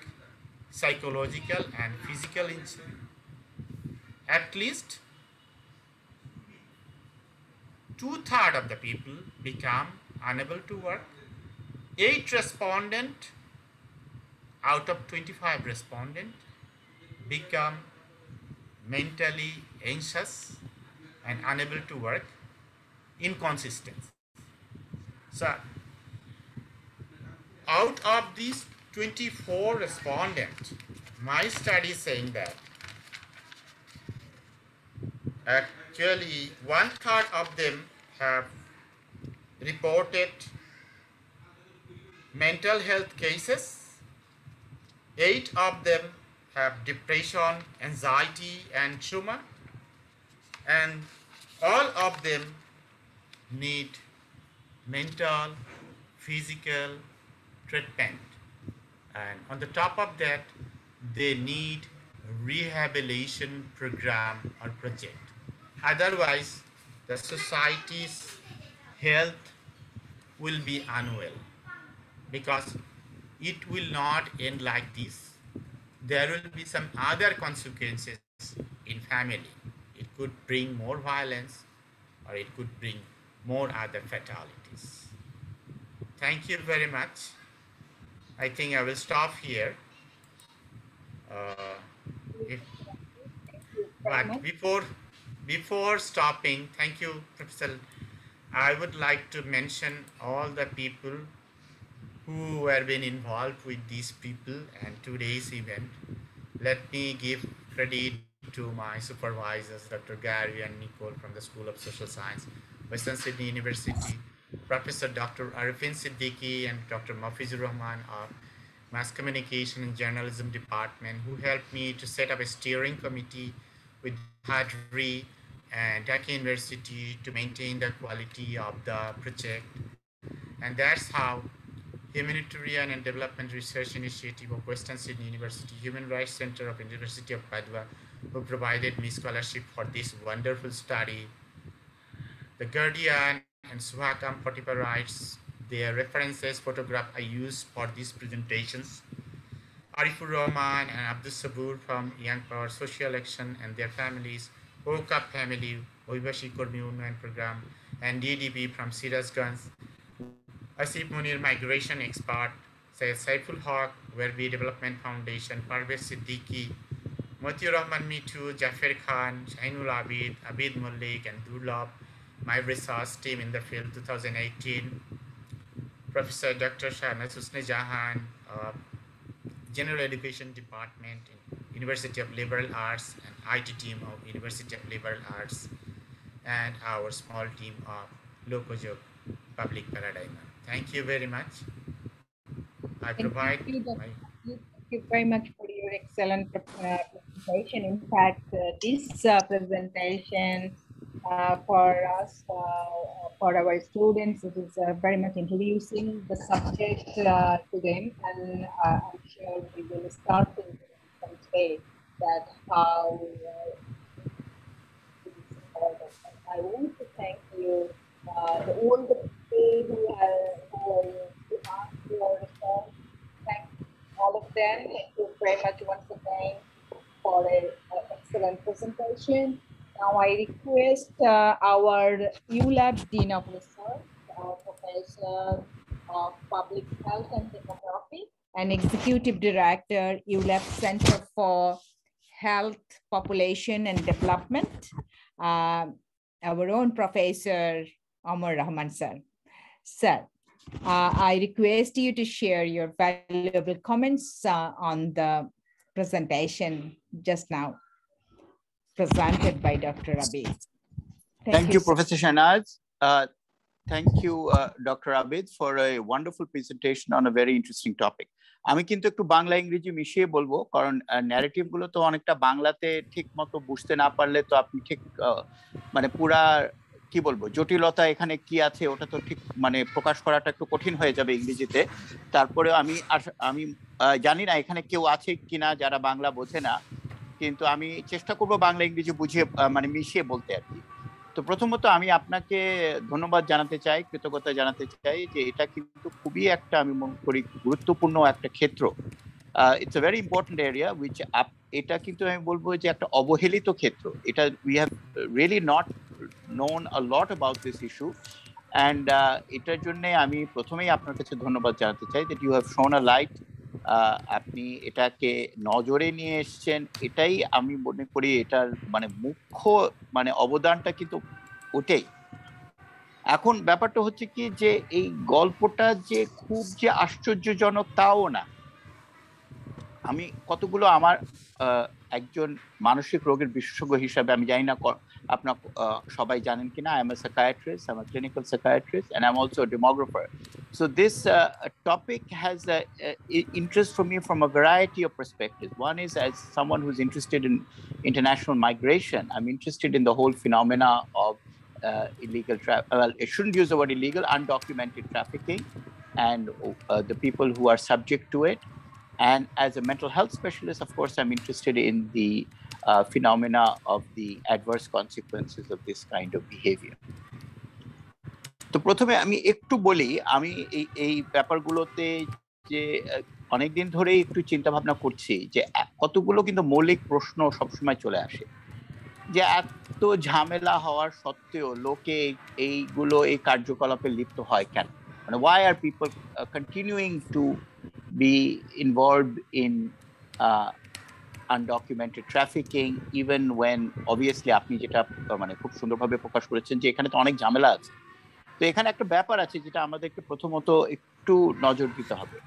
psychological and physical injury, at least 2/3 of the people become unable to work. 8 respondents out of 25 respondents become mentally anxious and unable to work, inconsistent. So, out of these 24 respondents, my study is saying that actually 1/3 of them have reported mental health cases. 8 of them have depression, anxiety, and trauma, and all of them need mental, physical treatment. And on the top of that, they need rehabilitation program or project. Otherwise, the society's health will be unwell, because it will not end like this. There will be some other consequences in family. It could bring more violence, or it could bring more other fatalities. Thank you very much. I think I will stop here. But before stopping, thank you, Professor. I would like to mention all the people who have been involved with these people and today's event. Let me give credit to my supervisors, Dr. Gary and Nicole from the School of Social Science, Western Sydney University, Professor Dr. Arifin Siddiqui and Dr. Mafizur Rahman of Mass Communication and Journalism Department, who helped me to set up a steering committee with Hadri and Dhaka University to maintain the quality of the project. And that's how Humanitarian and Development Research Initiative of Western Sydney University, Human Rights Center of University of Padua, who provided me scholarship for this wonderful study. The Guardian and Suhakam Fortified Rights, their references photograph I used for these presentations. Arifur Rahman and Abdul Sabur from Young Power Social Action and their families, Oka family, Oibashi Kormi Unnayan Program, and DDB from Sirajganj, Asif Munir Migration Expert, Saiful Haq, Werbi Development Foundation, Parvez Siddiqui, Motiur Rahman Mitu, Jafar Khan, Shainul Abid, Abid Mullik, and Durlab, my research team in the field 2018, Professor Dr. Shahnaz Husne Jahan, General Education Department in University of Liberal Arts, and IT team of University of Liberal Arts, and our small team of Lokojog Public Paradigm. Thank you very much. Thank you very much for your excellent presentation. In fact, this presentation for us, for our students, it is very much introducing the subject to them, and I'm sure we will start thinking from today that how I want to thank you, all the people who asked your response. Thank all of them. Thank you very much once again for an excellent presentation. Now I request our ULAB Dean of Research, Professor of Public Health and Demography, and Executive Director, ULAB Center for Health, Population and Development, our own Professor Omar Rahman sir. Sir, I request you to share your valuable comments on the presentation just now presented by Dr. Abid. Thank you, Professor Shahnaz. Thank you, Dr. Abid, for a wonderful presentation on a very interesting topic. আমি কিন্তু একটু বাংলা ইংরেজি মিশিয়ে বলবো, কারণ narrative গুলো তো অনেকটা বাংলাতে ঠিক মতো বুঝতে না পারলে তো আপনি ঠিক মানে পুরা কি বলবো জটিলতা এখানে কি আছে ওটা তো ঠিক মানে প্রকাশ করাটা একটু কঠিন হয়ে যাবে ইংরেজিতে। তারপরে আমি জানি না এখানে কেউ আছে কিনা যারা বাংলা বোঝে না, কিন্তু আমি চেষ্টা করব বাংলা ইংরেজি বুঝিয়ে মানে মিশিয়ে বলতে আর কি। তো প্রথমত আমি আপনাকে ধন্যবাদ জানাতে চাই, কৃতজ্ঞতা জানাতে চাই যে এটা কিন্তু খুবই একটা আমি মনে করি গুরুত্বপূর্ণ একটা ক্ষেত্র। It's a very important area which এটা কিন্তু আমি বলবো যে একটা অবহেলিত ক্ষেত্র। এটা we have really not known a lot about this issue, and এটার জন্য আমি প্রথমেই আপনার কাছে ধন্যবাদ জানাতে চাই that you have shown a light. আপনি এটাকে নজরে নিয়ে এসেছেন, এটাই আমি মনে করি এটার মানে মুখ্য মানে অবদানটা কিন্তু ওটাই। এখন ব্যাপারটা হচ্ছে কি যে এই গল্পটা যে খুব যে আশ্চর্যজনক তাও না। আমি কতগুলো আমার একজন মানসিক রোগের বিশেষজ্ঞ হিসাবে আমি জানি না আপনার সবাই জানেন কিনা, I am a psychiatrist, I'm a clinical psychiatrist, and I'm also a demographer. So this topic has interest for me from a variety of perspectives. One is as someone who's interested in international migration, I'm interested in the whole phenomena of illegal well, I shouldn't use the word illegal, undocumented trafficking and the people who are subject to it. And as a mental health specialist, of course, I'm interested in the phenomena of the adverse consequences of this kind of behavior. তো প্রথমে আমি একটু বলি, আমি এই ব্যাপারগুলোতে যে অনেকদিন ধরেই একটু চিন্তা ভাবনা করছি যে কতগুলো কিন্তু মৌলিক প্রশ্ন সবসময় চলে আসে যে এত ঝামেলা হওয়ার সত্ত্বেও লোকে এইগুলো এই কার্যকলাপে লিপ্ত হয় কেন, মানে why are people continuing to be involved in undocumented trafficking even when obviously আপনি যেটা মানে খুব সুন্দরভাবে প্রকাশ করেছেন যে এখানে তো অনেক ঝামেলা আছে। তো এখানে একটা ব্যাপার আছে যেটা আমাদেরকে প্রথমত একটু নজর দিতে হবে,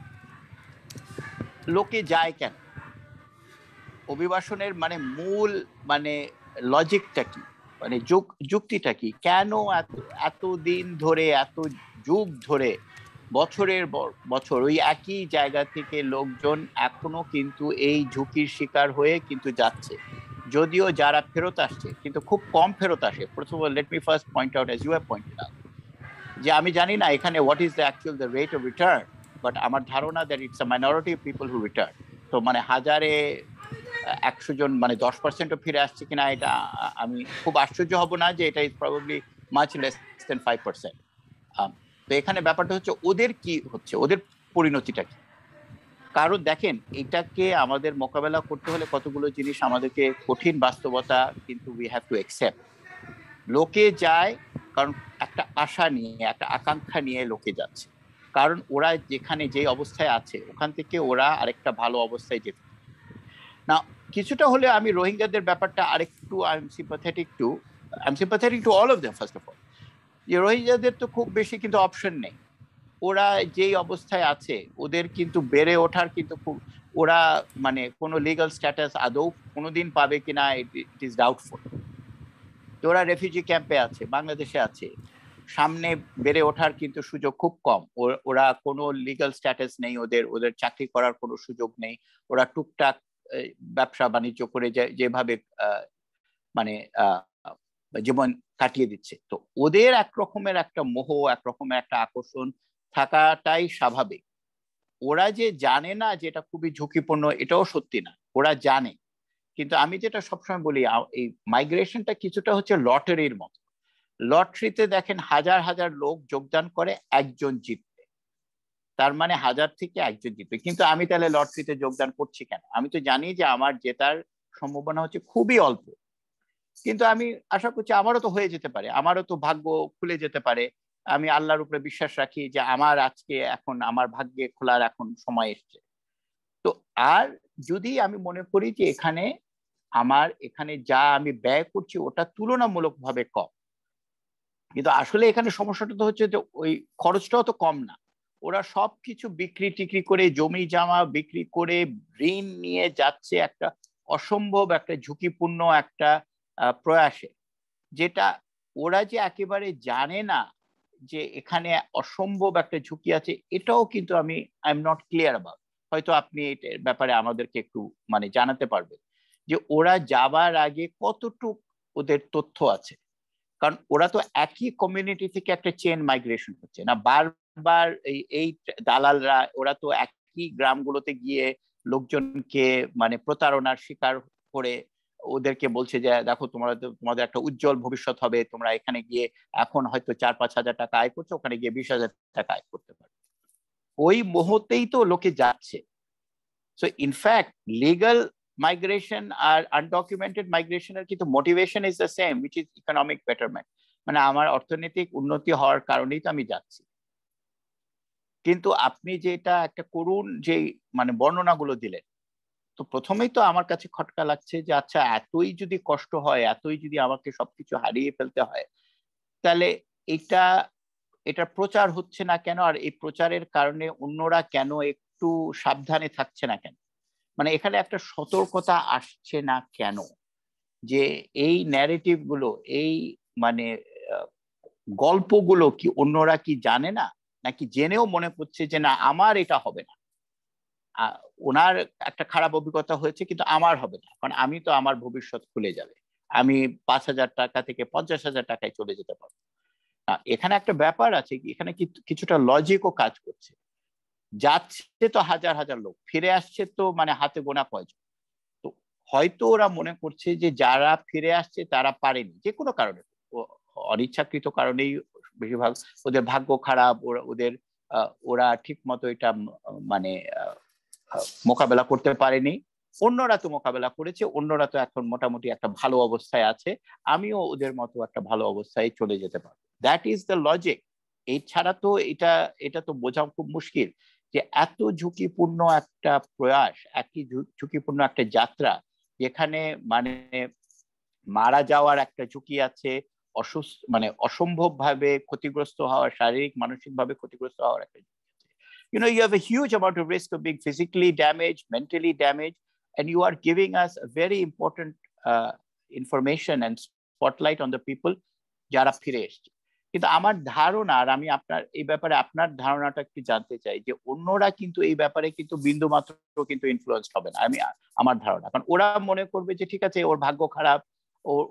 লোকে যায় কেন, অভিবাসনের মানে মূল মানে লজিকটা কি, মানে যুক্তিটা কি, কেন এত দিন ধরে এত যুগ ধরে বছরের বছর ওই একই জায়গা থেকে লোকজন এখনো কিন্তু এই ঝুঁকির শিকার হয়ে কিন্তু যাচ্ছে, যদিও যারা ফেরত আসছে কিন্তু খুব কম ফেরত আসে। প্রথম let me first point out, as you have pointed out, যে আমি জানি না এখানে what is the actual the rate of return, but আমার ধারণা that it's a minority of people who return. তো মানে 1,000 জন মানে 10%ও ফিরে আসছে কিনা এটা আমি খুব আশ্চর্য হব না যে এটা is probably much less than 5%। তো এখানে ব্যাপারটা হচ্ছে ওদের কি হচ্ছে, ওদের পরিণতিটা কি। কারণ দেখেন এটাকে আমাদের মোকাবেলা করতে হলে কতগুলো জিনিস আমাদেরকে কঠিন বাস্তবতা কিন্তু উই হ্যাভ টু অ্যাকসেপ্ট। লোকে যায় কারণ একটা আশা নিয়ে একটা আকাঙ্ক্ষা নিয়ে লোকে যাচ্ছে, কারণ ওরা যেখানে যে অবস্থায় আছে ওখান থেকে ওরা আরেকটা ভালো অবস্থায় যেতে না। কিছুটা হলে আমি রোহিঙ্গাদের ব্যাপারটা আরেকটু I am sympathetic two all of them. First of all যে রোহিঙ্গাদের তো খুব বেশি কিন্তু অপশন নেই, ওরা যেই অবস্থায় আছে ওদের কিন্তু বেড়ে ওঠার কিন্তু খুব ওরা মানে কোনো লিগাল স্ট্যাটাস আদৌ কোনোদিন পাবে কিনা ইট ইজ ডাউটফুল। তো ওরা রেফিউজি ক্যাম্পে আছে, বাংলাদেশে আছে, সামনে বেড়ে ওঠার কিন্তু সুযোগ খুব কম। ওরা কোনো লিগাল স্ট্যাটাস নেই, ওদের চাকরি করার কোনো সুযোগ নেই, ওরা টুকটাক ব্যবসা বাণিজ্য করে যেভাবে মানে জীবন কাটিয়ে দিচ্ছে। তো ওদের একরকমের একটা মোহ, একরকমের একটা আকর্ষণ থাকাটাই স্বাভাবিক। ওরা যে জানে না যে এটা খুবই ঝুঁকিপূর্ণ এটাও সত্যি না, ওরা জানে, কিন্তু আমি যেটা সবসময় বলি এই মাইগ্রেশনটা কিছুটা হচ্ছে লটারির মতো। লটারিতে দেখেন হাজার হাজার লোক যোগদান করে, একজন জিতবে, তার মানে 1000 থেকে একজন জিতবে। কিন্তু আমি তাহলে লটারিতে যোগদান করছি কেন? আমি তো জানি যে আমার জেতার সম্ভাবনা হচ্ছে খুবই অল্প, কিন্তু আমি আশা করছি আমারও তো হয়ে যেতে পারে, আমারও তো ভাগ্য খুলে যেতে পারে। আমি আল্লাহর উপরে বিশ্বাস রাখি যে আমার আজকে এখন আমার ভাগ্যে খোলার এখন সময় এসছে। তো আর যদি আমি মনে করি যে এখানে যা আমি ব্যয় করছি ওটা তুলনামূলকভাবে কম, কিন্তু আসলে এখানে সমস্যাটা তো হচ্ছে যে ওই খরচটাও তো কম না। ওরা সবকিছু বিক্রি টিক্রি করে, জমি জামা বিক্রি করে, ঋণ নিয়ে যাচ্ছে একটা অসম্ভব একটা ঝুঁকিপূর্ণ একটা প্রয়াসে, যেটা ওরা যে একেবারে জানে না যে এখানে অসম্ভব একটা ঝুঁকি আছে, এটাও কিন্তু I am not clear about. হয়তো আপনি এটার ব্যাপারে আমাদেরকে একটু মানে জানাতে পারবেন যে ওরা যাবার আগে কতটুক ওদের তথ্য আছে। কারণ ওরা তো একই কমিউনিটি থেকে একটা চেন মাইগ্রেশন হচ্ছে না, বারবার এই দালালরা ওরা তো একই গ্রামগুলোতে গিয়ে লোকজনকে মানে প্রতারণার শিকার করে ওদেরকে বলছে যে দেখো তোমাদের একটা উজ্জ্বল ভবিষ্যৎ হবে, তোমরা এখানে গিয়ে এখন হয়তো 4-5 হাজার টাকা আয় করছো, ওখানে গিয়ে 20,000 টাকা আয় করতে পারবে। ওই মুহূর্তেই তো লোকে যাচ্ছে। সো ইনফ্যাক্ট লিগাল মাইগ্রেশন আর আনডকুমেন্টেড মাইগ্রেশনের কিন্তু motivation is the same, which is economic betterment, মানে আমার অর্থনৈতিক উন্নতি হওয়ার কারণেই তো আমি যাচ্ছি। কিন্তু আপনি যেটা একটা করুন যে মানে বর্ণনাগুলো দিলেন, তো প্রথমেই তো আমার কাছে খটকা লাগছে যে আচ্ছা এতই যদি কষ্ট হয়, এতই যদি আমাকে সবকিছু হারিয়ে ফেলতে হয়, তাহলে এটা প্রচার হচ্ছে না কেন? আর এই প্রচারের কারণে অন্যরা কেন একটু সাবধানে থাকছে না কেন? মানে এখানে একটা সতর্কতা আসছে না কেন যে এই ন্যারেটিভ গুলো, এই মানে গল্পগুলো কি অন্যরা কি জানে না, নাকি জেনেও মনে করছে যে না আমার এটা হবে না, ওনার একটা খারাপ অভিজ্ঞতা হয়েছে কিন্তু আমার হবে না, কারণ আমি তো আমার ভবিষ্যৎ খুলে যাবে, আমি 5,000 টাকা থেকে 50,000 টাকায় চলে যেতে পারবো। এখানে একটা ব্যাপার আছে, এখানে কিছুটা লজিকও কাজ করছে। যাচ্ছে তো হাজার হাজার লোক, ফিরে আসছে তো মানে হাতে গোনা কয়জন। তো হয়তো ওরা মনে করছে যে যারা ফিরে আসছে তারা পারেনি যে কোনো কারণে, অনিচ্ছাকৃত কারণেই বেশিরভাগ, ওদের ভাগ্য খারাপ, ওরা ঠিক মতো এটা মানে মোকাবেলা করতে পারেনি। অন্যরা তো মোকাবেলা করেছে, অন্যরা তো এখন মোটামুটি একটা ভালো অবস্থায় আছে, আমিও ওদের মতো একটা ভালো অবস্থায় চলে যেতে পারবো। That is the logic. এছাড়া তো এটা তো বোঝা খুব মুশকিল যে এত ঝুঁকিপূর্ণ একটা প্রয়াস, একই ঝুঁকিপূর্ণ একটা যাত্রা, যেখানে মানে মারা যাওয়ার একটা ঝুঁকি আছে, মানে অসম্ভব ভাবে ক্ষতিগ্রস্ত হওয়ার, শারীরিক মানসিক ভাবে ক্ষতিগ্রস্ত হওয়ার একটা, you have a huge amount of risk of being physically damaged, mentally damaged, and you are giving us a very important information and spotlight on the people যারা ফিরে এসছে। কিন্তু আমার ধারণা, আর আমি আপনার এই ব্যাপারে আপনার ধারণাটা একটু জানতে চাই, যে অন্যরা কিন্তু এই ব্যাপারে কিন্তু বিন্দু মাত্র কিন্তু ইনফ্লুয়েন্স হবে না, আমার ধারণা। কারণ ওরা মনে করবে যে ঠিক আছে, ওর ভাগ্য খারাপ,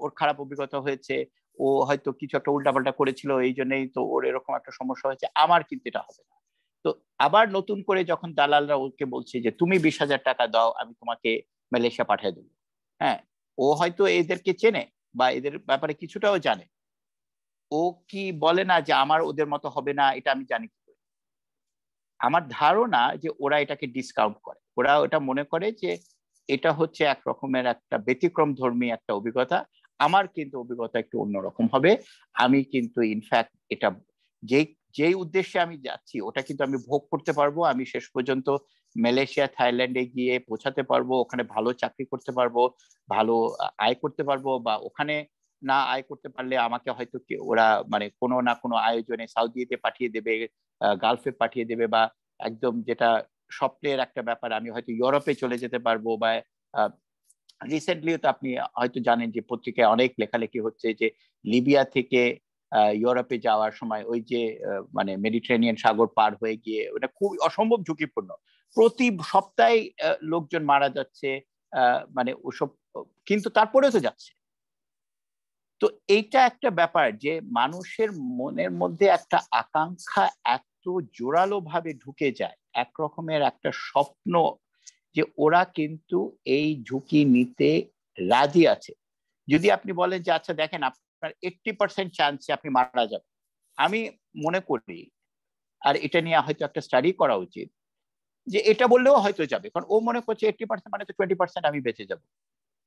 ওর খারাপ অভিজ্ঞতা হয়েছে, ও হয়তো কিছু একটা উল্টাপাল্টা করেছিল, এই জন্যই তো ওর এরকম একটা সমস্যা হয়েছে, আমার কিন্তু এটা হবে না। তো আবার নতুন করে যখন দালালরা ওকে বলছে যে তুমি 20,000 টাকা দাও, আমি তোমাকে মালয়েশিয়া পাঠিয়ে দেবো, হ্যাঁ, ও হয়তো এদেরকে চেনে বা এদের ব্যাপারে কিছুটাও জানে, ও কি বলে না যে আমার ওদের মতো হবে না, এটা আমি জানি। আমার ধারণা যে ওরা এটাকে ডিসকাউন্ট করে, ওরা ওটা মনে করে যে এটা হচ্ছে এক রকমের একটা ব্যতিক্রম ধর্মী একটা অভিজ্ঞতা, আমার কিন্তু অভিজ্ঞতা একটু অন্যরকম হবে। আমি কিন্তু ইনফ্যাক্ট এটা যেই উদ্দেশ্যে আমি যাচ্ছি ওটা কিন্তু আমি ভোগ করতে পারবো, আমি শেষ পর্যন্ত মালয়েশিয়া থাইল্যান্ডে গিয়ে পৌঁছাতে পারবো, ওখানে ভালো চাকরি করতে পারবো, ভালো আয় করতে পারবো, বা ওখানে না আয় করতে পারলে আমাকে হয়তো ওরা মানে কোনো না কোনো আয়োজনে সাউদিতে পাঠিয়ে দেবে, গালফে পাঠিয়ে দেবে, বা একদম যেটা স্বপ্নের একটা ব্যাপার, আমি হয়তো ইউরোপে চলে যেতে পারবো। বা রিসেন্টলি তো আপনি হয়তো জানেন যে পত্রিকায় অনেক লেখালেখি হচ্ছে যে লিবিয়া থেকে ইউরোপে যাওয়ার সময় ওই যে মানে মেডিটেরেনিয়ান সাগর পার হয়ে গিয়ে, ওটা খুব অসম্ভব ঝুঁকিপূর্ণ, প্রতি সপ্তাহে লোকজন মারা যাচ্ছে, মানে ওসব, কিন্তু তারপরেও তো যাচ্ছে। তো এইটা একটা ব্যাপার যে মানুষের মনের মধ্যে একটা আকাঙ্ক্ষা এত জোরালো ভাবে ঢুকে যায়, এক রকমের একটা স্বপ্ন, যে ওরা কিন্তু এই ঝুঁকি নিতে রাজি আছে। যদি আপনি বলেন যে আচ্ছা দেখেন আপনার 80% চান্সে আপনি মারা যাবেন, আমি মনে করি, আর এটা নিয়ে হয়তো একটা স্টাডি করা উচিত, যে এটা বললেও হয়তো যাবে, কারণ ও মনে করছে 80% মানে তো 20% আমি বেঁচে যাব,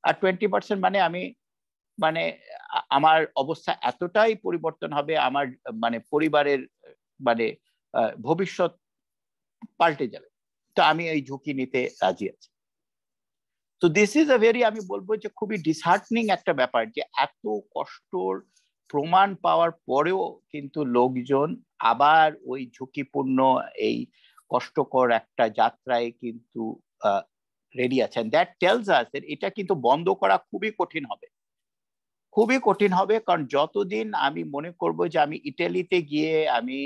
আর 20% মানে আমি মানে আমার অবস্থা এতটাই পরিবর্তন হবে, আমার মানে পরিবারের মানে ভবিষ্যৎ পাল্টে যাবে, তো আমি এই ঝুঁকি নিতে রাজি আছি। তো দিস ইজ আ ভেরি, আমি বলবো যে খুবই ডিসহার্টনিং একটা ব্যাপার, যে এত কষ্টর প্রমাণ পাওয়ার পরেও কিন্তু লোকজন আবার ওই ঝুঁকিপূর্ণ এই কষ্টকর একটা যাত্রায় কিন্তু রেডি আছেন। দ্যাট টেলস আস এটা কিন্তু বন্ধ করা খুবই কঠিন হবে, খুবই কঠিন হবে, কারণ যতদিন আমি মনে করব যে আমি ইটালিতে গিয়ে আমি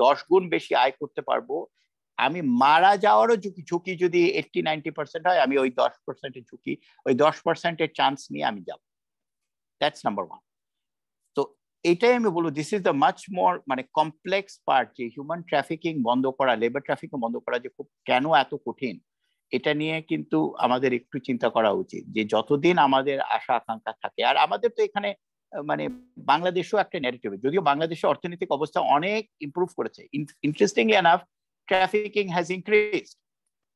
10 গুণ বেশি আয় করতে পারবো, আমি মারা যাওয়ারও ঝুঁকি যদি 80-90% হয়, আমি ওই 10% ঝুঁকি, ওই 10% চান্স নিয়ে আমি যাব। That's number one. তো এটাই আমি বলবো, this is the much more মানে কমপ্লেক্স পার্ট, যে হিউম্যান ট্রাফিকিং বন্ধ করা, লেবার ট্রাফিকিং বন্ধ করা যে খুব কেন এত কঠিন, এটা নিয়ে কিন্তু আমাদের একটু চিন্তা করা উচিত, যে যতদিন আমাদের আশা আকাঙ্ক্ষা থাকে। আর আমাদের তো এখানে মানে বাংলাদেশও একটা ন্যারেটিভ, যদিও বাংলাদেশের অর্থনৈতিক অবস্থা অনেক ইমপ্রুভ করেছে, interestingly enough trafficking has increased,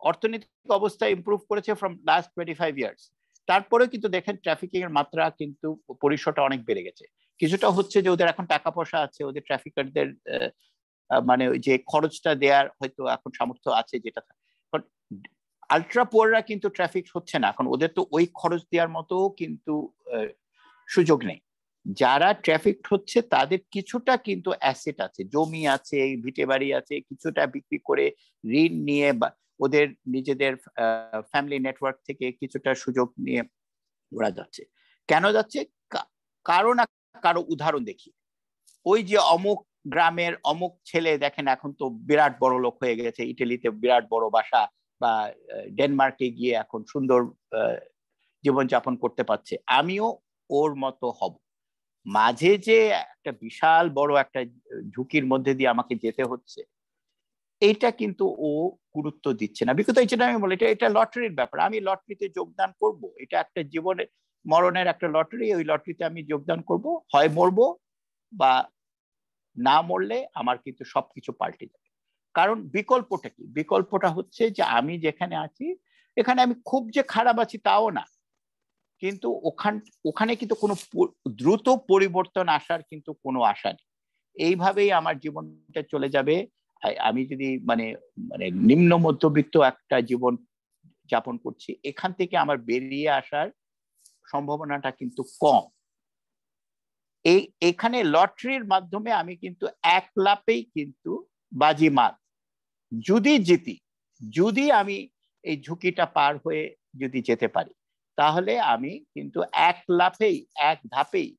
অর্থনৈতিক অবস্থা ইমপ্রুভ করেছে ফ্রম লাস্ট 25 ইয়ার্স, তারপরেও কিন্তু দেখেন ট্রাফিকিং এর মাত্রা কিন্তু পরিসরটা অনেক বেড়ে গেছে। কিছুটা হচ্ছে যে ওদের এখন টাকা পয়সা আছে, ওদের ট্রাফিকারদের মানে যে খরচটা দেওয়ার হয়তো এখন সামর্থ্য আছে, যেটা আলট্রা পুয়াররা কিন্তু ট্রাফিক হচ্ছে না এখন, ওদের তো ওই খরচ দেওয়ার মতো কিন্তু সুযোগ নেই। যারা ট্রাফিক হচ্ছে তাদের কিছুটা কিন্তু অ্যাসেট আছে, জমি আছে, ভিটে বাড়ি আছে, কিছুটা বিক্রি করে ঋণ নিয়ে বা ওদের নিজেদের ফ্যামিলি নেটওয়ার্ক থেকে কিছুটা সুযোগ নিয়ে ওরা যাচ্ছে। কেন যাচ্ছে? কারণ কারো উদাহরণ দেখি, ওই যে অমুক গ্রামের অমুক ছেলে দেখেন এখন তো বিরাট বড় লোক হয়ে গেছে, ইটালিতে বিরাট বড় বাসা, বা ডেনমার্কে গিয়ে এখন সুন্দর জীবনযাপন করতে পারছে, আমিও ওর মতো হব। মাঝে যে একটা বিশাল বড় একটা ঝুঁকির মধ্যে দিয়ে আমাকে যেতে হচ্ছে, এইটা কিন্তু ও গুরুত্ব দিচ্ছে না। বিকজ এই জন্য আমি বলি এটা লটারির ব্যাপার, আমি লটারিতে যোগদান করব, এটা একটা জীবনের মরণের একটা লটারি, ওই লটারিতে আমি যোগদান করব, হয় মরবো বা না মরলে আমার কিন্তু সবকিছু পাল্টে যাবে। কারণ বিকল্পটা কি? বিকল্পটা হচ্ছে যে আমি যেখানে আছি এখানে আমি খুব যে খারাপ আছি তাও না, কিন্তু ওখানে কিন্তু কোনো দ্রুত পরিবর্তন আসার কিন্তু কোনো আশা নেই। এইভাবেই আমার জীবনটা চলে যাবে। আমি যদি মানে মানে নিম্ন মধ্যবিত্ত একটা জীবন যাপন করছি, এখান থেকে আমার বেরিয়ে আসার সম্ভাবনাটা কিন্তু কম। এখানে লটারির মাধ্যমে আমি কিন্তু এক লাফেই কিন্তু বাজিমাত, যদি জিতি, যদি আমি এই ঝুঁকিটা পার হয়ে যদি যেতে পারি, তাহলে আমি কিন্তু এক লাফেই, এক ধাপেই,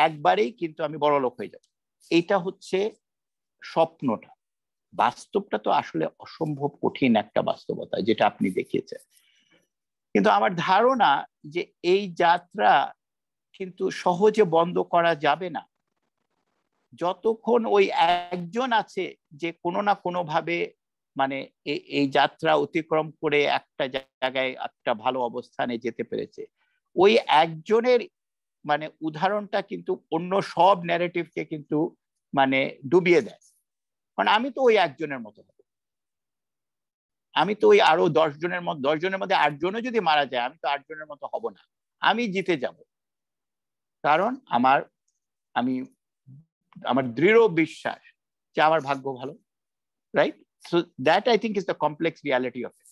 একবারেই কিন্তু আমি বড় লোক হয়ে যাব। এটা হচ্ছে স্বপ্নটা। বাস্তবটা তো আসলে অসম্ভব কঠিন একটা বাস্তবতা, যেটা আপনি দেখিয়েছেন। কিন্তু আমার ধারণা যে এই যাত্রা কিন্তু সহজে বন্ধ করা যাবে না, যতক্ষণ ওই একজন আছে যে কোনো না কোনো ভাবে মানে এই যাত্রা অতিক্রম করে একটা জায়গায় একটা ভালো অবস্থানে যেতে পেরেছে। ওই একজনের মানে উদাহরণটা কিন্তু অন্য সব ন্যারেটিভকে কিন্তু মানে ডুবিয়ে দেয়। কারণ আমি তো ওই একজনের মতো হব, আমি তো ওই আরো 10 জনের মধ্যে 10 জনের মধ্যে 8 জনও যদি মারা যায়, আমি তো 8 জনের মতো হব না, আমি জিতে যাব। কারণ আমার দৃঢ় বিশ্বাস যে আমার ভাগ্য ভালো, right? So that I think is the complex reality of it.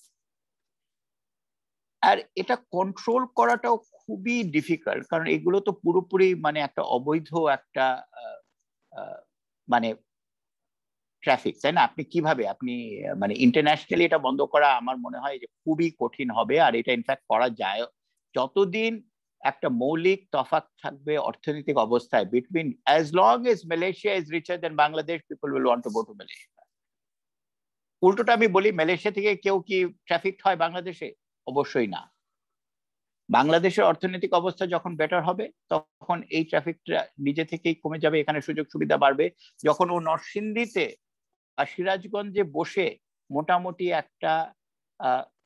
আর এটা কন্ট্রোল করাটাও খুবই ডিফিকাল্ট, কারণ এগুলো তো পুরোপুরি মানে একটা অবৈধ একটা মানে ট্রাফিক, তাই না? আপনি কিভাবে আপনি মানে ইন্টারন্যাশনালি এটা বন্ধ করা আমার মনে হয় যে খুবই কঠিন হবে। আর এটা ইনফ্যাক্ট করা যায় যতদিন একটা মৌলিক তফাৎ থাকবে অর্থনৈতিক অবস্থায় between, as long as Malaysia is richer than Bangladesh, people will want to go to Malaysia. উল্টোটা আমি বলি, মালয়েশিয়া থেকে কেউ কি ট্রাফিক হয় বাংলাদেশে? অবশ্যই না। বাংলাদেশের অর্থনৈতিক অবস্থা যখন বেটার হবে তখন এই ট্রাফিকটা নিজে থেকেই কমে যাবে, এখানে সুযোগ সুবিধা বাড়বে। যখন ও নরসিংদীতে আর সিরাজগঞ্জে বসে মোটামুটি একটা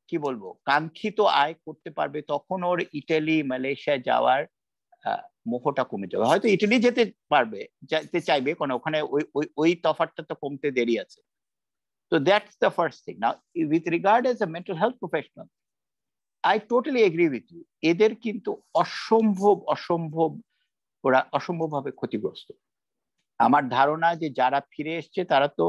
কি বলবো কাঙ্ক্ষিত আয় করতে পারবে, তখন ওর ইটালি মালয়েশিয়া যাওয়ার মোহটা কমে যাবে। হয়তো ইটালি যেতে পারবে, যেতে চাইবে, কারণ ওখানে ওই তফাৎটা তো কমতে দেরি আছে। So that's the first thing. Now, with regard as a mental health professional, I totally agree with you. এদের কিন্তু ওরা অসম্ভবভাবে ক্ষতিগ্রস্ত। আমার ধারণা যে যারা ফিরে এসছে তারা তো,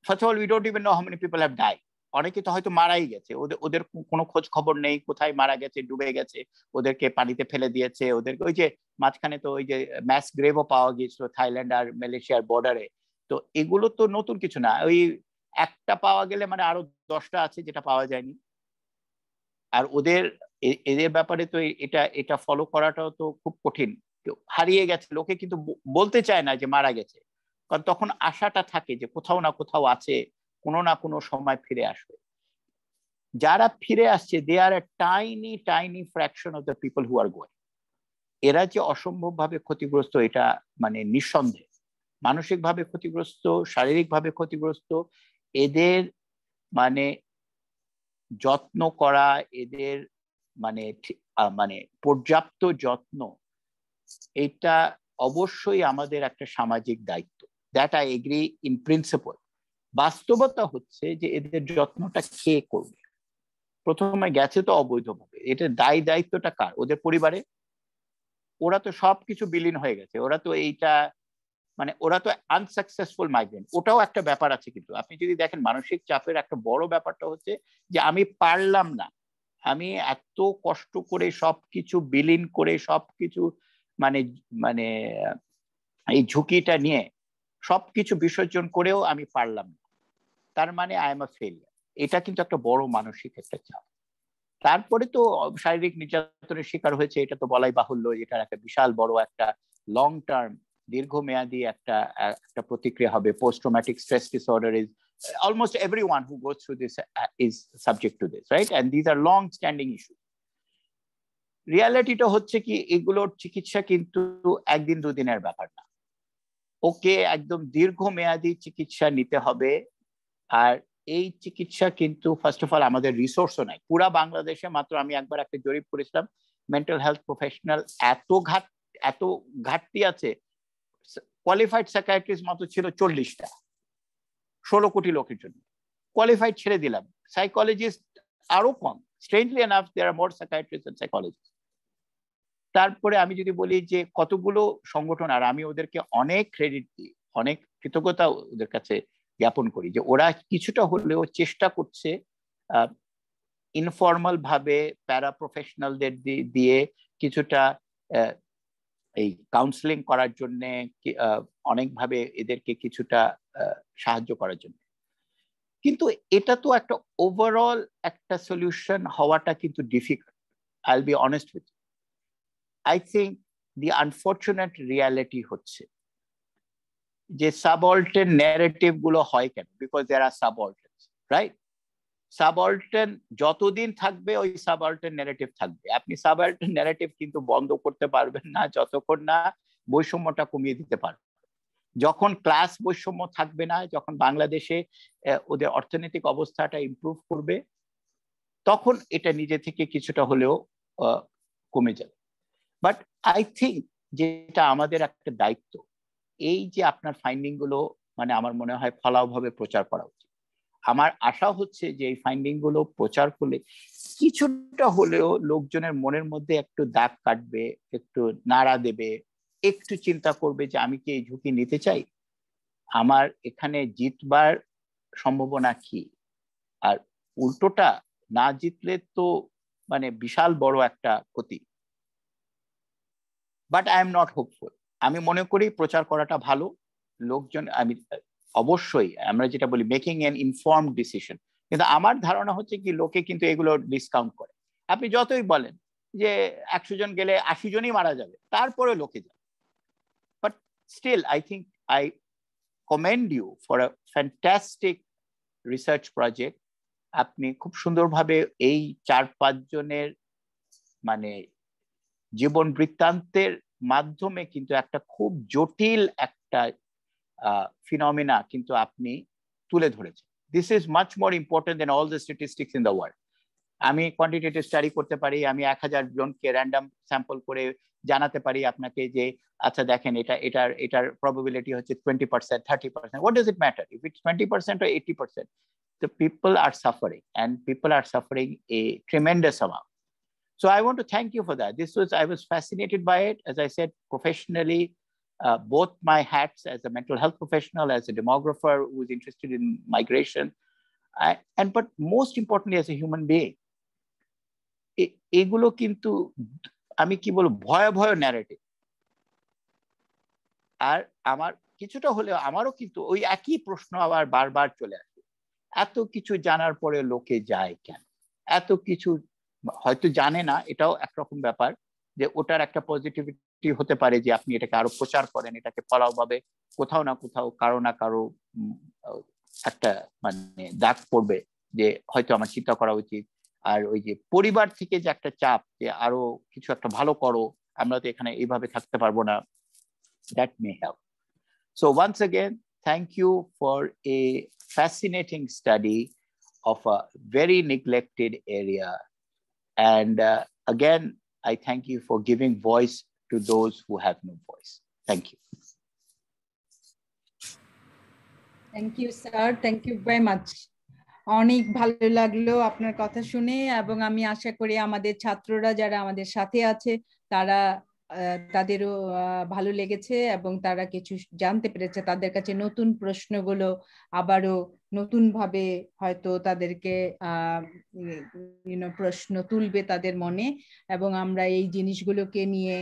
first of all, we don't even know how many people have died. অনেকে তো হয়তো মারাই গেছে, ওদের কোনো খোঁজ খবর নেই, কোথায় মারা গেছে, ডুবে গেছে, ওদেরকে পানিতে ফেলে দিয়েছে, ওদেরকে ওই যে মাঝখানে তো ওই যে ম্যাস গ্রেভও পাওয়া গিয়েছিল থাইল্যান্ড আর মালয়েশিয়ার বর্ডারে। তো এগুলো তো নতুন কিছু না, ওই একটা পাওয়া গেলে মানে আরো 10টা আছে যেটা পাওয়া যায়নি। আর এদের ব্যাপারে তো এটা ফলো করাটাও তো খুব কঠিন। হারিয়ে গেছে, লোকে কিন্তু বলতে চায় না যে মারা গেছে, কারণ তখন আশাটা থাকে যে কোথাও না কোথাও আছে, কোনো না কোনো সময় ফিরে আসবে। যারা ফিরে আসছে, they are a tiny fraction of the people who are going. এরা যে অসম্ভবভাবে ক্ষতিগ্রস্ত এটা মানে নিঃসন্দেহ, মানসিকভাবে ক্ষতিগ্রস্ত, শারীরিকভাবে ক্ষতিগ্রস্ত। এদের মানে যত্ন করা, এদের মানে পর্যাপ্ত যত্ন, এটা অবশ্যই আমাদের একটা সামাজিক দায়িত্ব। That I agree in principle. বাস্তবতা হচ্ছে যে এদের যত্নটা কে করবে? প্রথমে গেছে তো অবৈধভাবে, এটা দায়িত্বটা কার? ওদের পরিবারে। ওরা তো সবকিছু বিলীন হয়ে গেছে, ওরা তো ওরা তো আনসাকসেসফুল মাইগ্রেন্ট। ওটাও একটা ব্যাপার আছে, কিন্তু আপনি যদি দেখেন মানসিক চাপের একটা বড় ব্যাপারটা হচ্ছে যে আমি পারলাম না, আমি এত কষ্ট করে সবকিছু বিলীন করে সবকিছু মানে এই ঝুঁকিটা নিয়ে সবকিছু বিসর্জন করেও আমি পারলাম না, তার মানে আই এম আ ফেলিয়ার। এটা কিন্তু একটা বড় মানসিক একটা চাপ। তারপরে তো শারীরিক নির্যাতনের শিকার হয়েছে, এটা তো বলাই বাহুল্য, এটার একটা বিশাল বড় একটা লং টার্ম দীর্ঘমেয়াদী একটা প্রতিক্রিয়া হবে। Post traumatic stress disorder is almost everyone who goes through this is subject to this, right? And these are long standing issues. রিয়ালিটিটা হচ্ছে কি, এগুলোর চিকিৎসা কিন্তু একদিন দুদিনের ব্যাপার না, ওকে একদম দীর্ঘমেয়াদী চিকিৎসা নিতে হবে। আর এই চিকিৎসা কিন্তু ফার্স্ট অফ অল আমাদের রিসোর্সও নাই। পুরা বাংলাদেশে মাত্র, আমি একবার একটা জরিপ করেছিলাম, মেন্টাল হেলথ প্রফেশনাল এত ঘাটতি আছে, কোয়ালিফাইড সাইকিয়াট্রিস্ট মাত্র ছিল 40টা 16 কোটি লোকের জন্য। কোয়ালিফাইড ছেড়ে দিলাম, সাইকোলজিস্ট আরো কম। Strangely enough there are more psychiatrist and psychologist. তারপরে আমি যদি বলি যে কতগুলো সংগঠন, আর আমি ওদেরকে অনেক ক্রেডিট দিই, অনেক কৃতজ্ঞতা ওদের কাছে জ্ঞাপন করি যে ওরা কিছুটা হলেও চেষ্টা করছে ইনফর্মাল ভাবে প্যারা প্রফেশনালদের দিয়ে কিছুটা এই কাউন্সেলিং করার জন্য, অনেকভাবে এদেরকে কিছুটা সাহায্য করার জন্য। কিন্তু এটা তো একটা ওভারঅল একটা সলিউশন হওয়াটা কিন্তু difficult. I will be honest with you. I think the unfortunate reality হচ্ছে যে সাবঅল্টার্ন ন্যারেটিভ গুলো হয় কেন? Because there are subalterns, right? Subaltern যতদিন থাকবে ওই সাবঅল্টার্ন ন্যারেটিভ থাকবে। আপনি সাবঅল্টার্ন ন্যারেটিভ কিন্তু বন্ধ করতে পারবেন না যতক্ষণ না বৈষম্যটা কমিয়ে দিতে পারবেন। যখন ক্লাস বৈষম্য থাকবে না, যখন বাংলাদেশে ওদের অর্থনৈতিক অবস্থাটা ইমপ্রুভ করবে, তখন এটা নিজে থেকে কিছুটা হলেও কমে যাবে। বাট আই থিঙ্ক যেটা আমাদের একটা দায়িত্ব, এই যে আপনার ফাইন্ডিং গুলো আমার মনে হয় ফলাওভাবে প্রচার করা উচিত। আমার আশা হচ্ছে যে এই ফাইন্ডিং গুলো প্রচার করলে কিছুটা হলেও লোকজনের মনের মধ্যে একটু দাগ কাটবে, একটু নাড়া দেবে, একটু চিন্তা করবে যে আমি কি এই ঝুঁকি নিতে চাই, আমার এখানে জিতবার সম্ভাবনা কি। আর উল্টোটা না জিতলে তো বিশাল বড় একটা ক্ষতি। But I am not hopeful. আমি মনে করি প্রচার করাটা ভালো। লোকজন, আমি অবশ্যই আমরা যেটা বলি মেকিং এন ইনফর্মড ডিসিশন, কিন্তু আমার ধারণা হচ্ছে কি লোকে কিন্তু এগুলো ডিসকাউন্ট করে। আপনি যতই বলেন যে 100 জন গেলে 80 জনই মারা যাবে, তারপরে লোকে যাবে। But still I think I commend you for a fantastic research project. আপনি খুব সুন্দরভাবে এই 4-5 জনের জীবন বৃত্তান্তের মাধ্যমে কিন্তু একটা খুব জটিল একটা ফিনোমেনা কিন্তু আপনি তুলে ধরেছেন। This is much more important than all the statistics in the world. আমি কোয়ান্টিটেটিভ স্টাডি করতে পারি, আমি 1000 জনকে র্যান্ডম স্যাম্পল করে জানাতে পারি আপনাকে যে আচ্ছা দেখেন এটার প্রবাবিলিটি হচ্ছে 20%, 30%. What does it matter if it's 20% or 80%? The people are suffering, and people are suffering a tremendous amount. So I want to thank you for that. I was fascinated by it. As I said, professionally, both my hats as a mental health professional, as a demographer who is interested in migration, but most importantly as a human being. এগুলো কিন্তু আমি কি বলবো ভয়াবহ narrative, আর আমার কিছুটা হলেও আমারও কিন্তু ওই একই প্রশ্ন আবার বারবার চলে আসে, এত কিছু জানার পরে লোকে যায় কেন? এত কিছু হয়তো জানে না, এটাও একরকম ব্যাপার, যে ওটার একটা পজিটিভিটি হতে পারে যে আপনি এটাকে আরো প্রচার করেন, এটাকে ফলাওভাবে কোথাও না কোথাও কারো না কারো একটা মানে দাগ পড়বে যে হয়তো আমার চিন্তা করা উচিত। আর ওই যে পরিবার থেকে যে একটা চাপ যে আরো কিছু একটা ভালো করো, আমরা তো এখানে এইভাবে থাকতে পারবো না, that may help. So once again, thank you for a fascinating study of a very neglected area. And again, I thank you for giving voice to those who have no voice. Thank you. Thank you, sir. Thank you very much. অনেক ভালো লাগলো আপনার কথা শুনে, এবং আমি আশা করি আমাদের ছাত্ররা যারা আমাদের সাথে আছে তারা তাদেরও ভালো লেগেছে এবং তারা কিছু জানতে পেরেছে। তাদের কাছে নতুন প্রশ্নগুলো আবারও নতুন ভাবে হয়তো তাদেরকে প্রশ্ন তুলবে তাদের মনে, এবং আমরা এই জিনিসগুলোকে নিয়ে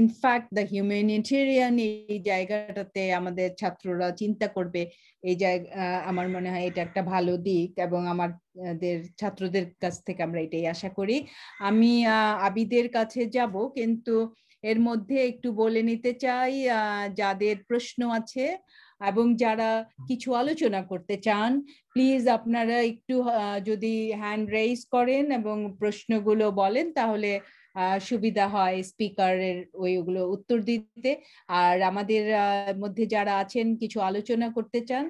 ইনফ্যাক্ট দ্য হিউম্যানিটেরিয়ান এই জায়গাটাতে আমাদের ছাত্ররা চিন্তা করবে, এই জায়গা আমার মনে হয় এটা একটা ভালো দিক, এবং আমাদের ছাত্রদের কাছ থেকে আমরা এটাই আশা করি। আমি আবিদের কাছে যাব, কিন্তু এর মধ্যে একটু বলে নিতে চাই যাদের প্রশ্ন আছে এবং যারা কিছু আলোচনা করতে চান, প্লিজ আপনারা একটু যদি হ্যান্ড রেইজ করেন এবং প্রশ্নগুলো বলেন তাহলে সুবিধা হয় স্পিকারের ওইগুলো উত্তর দিতে। আর আমাদের মধ্যে যারা আছেন কিছু আলোচনা করতে চান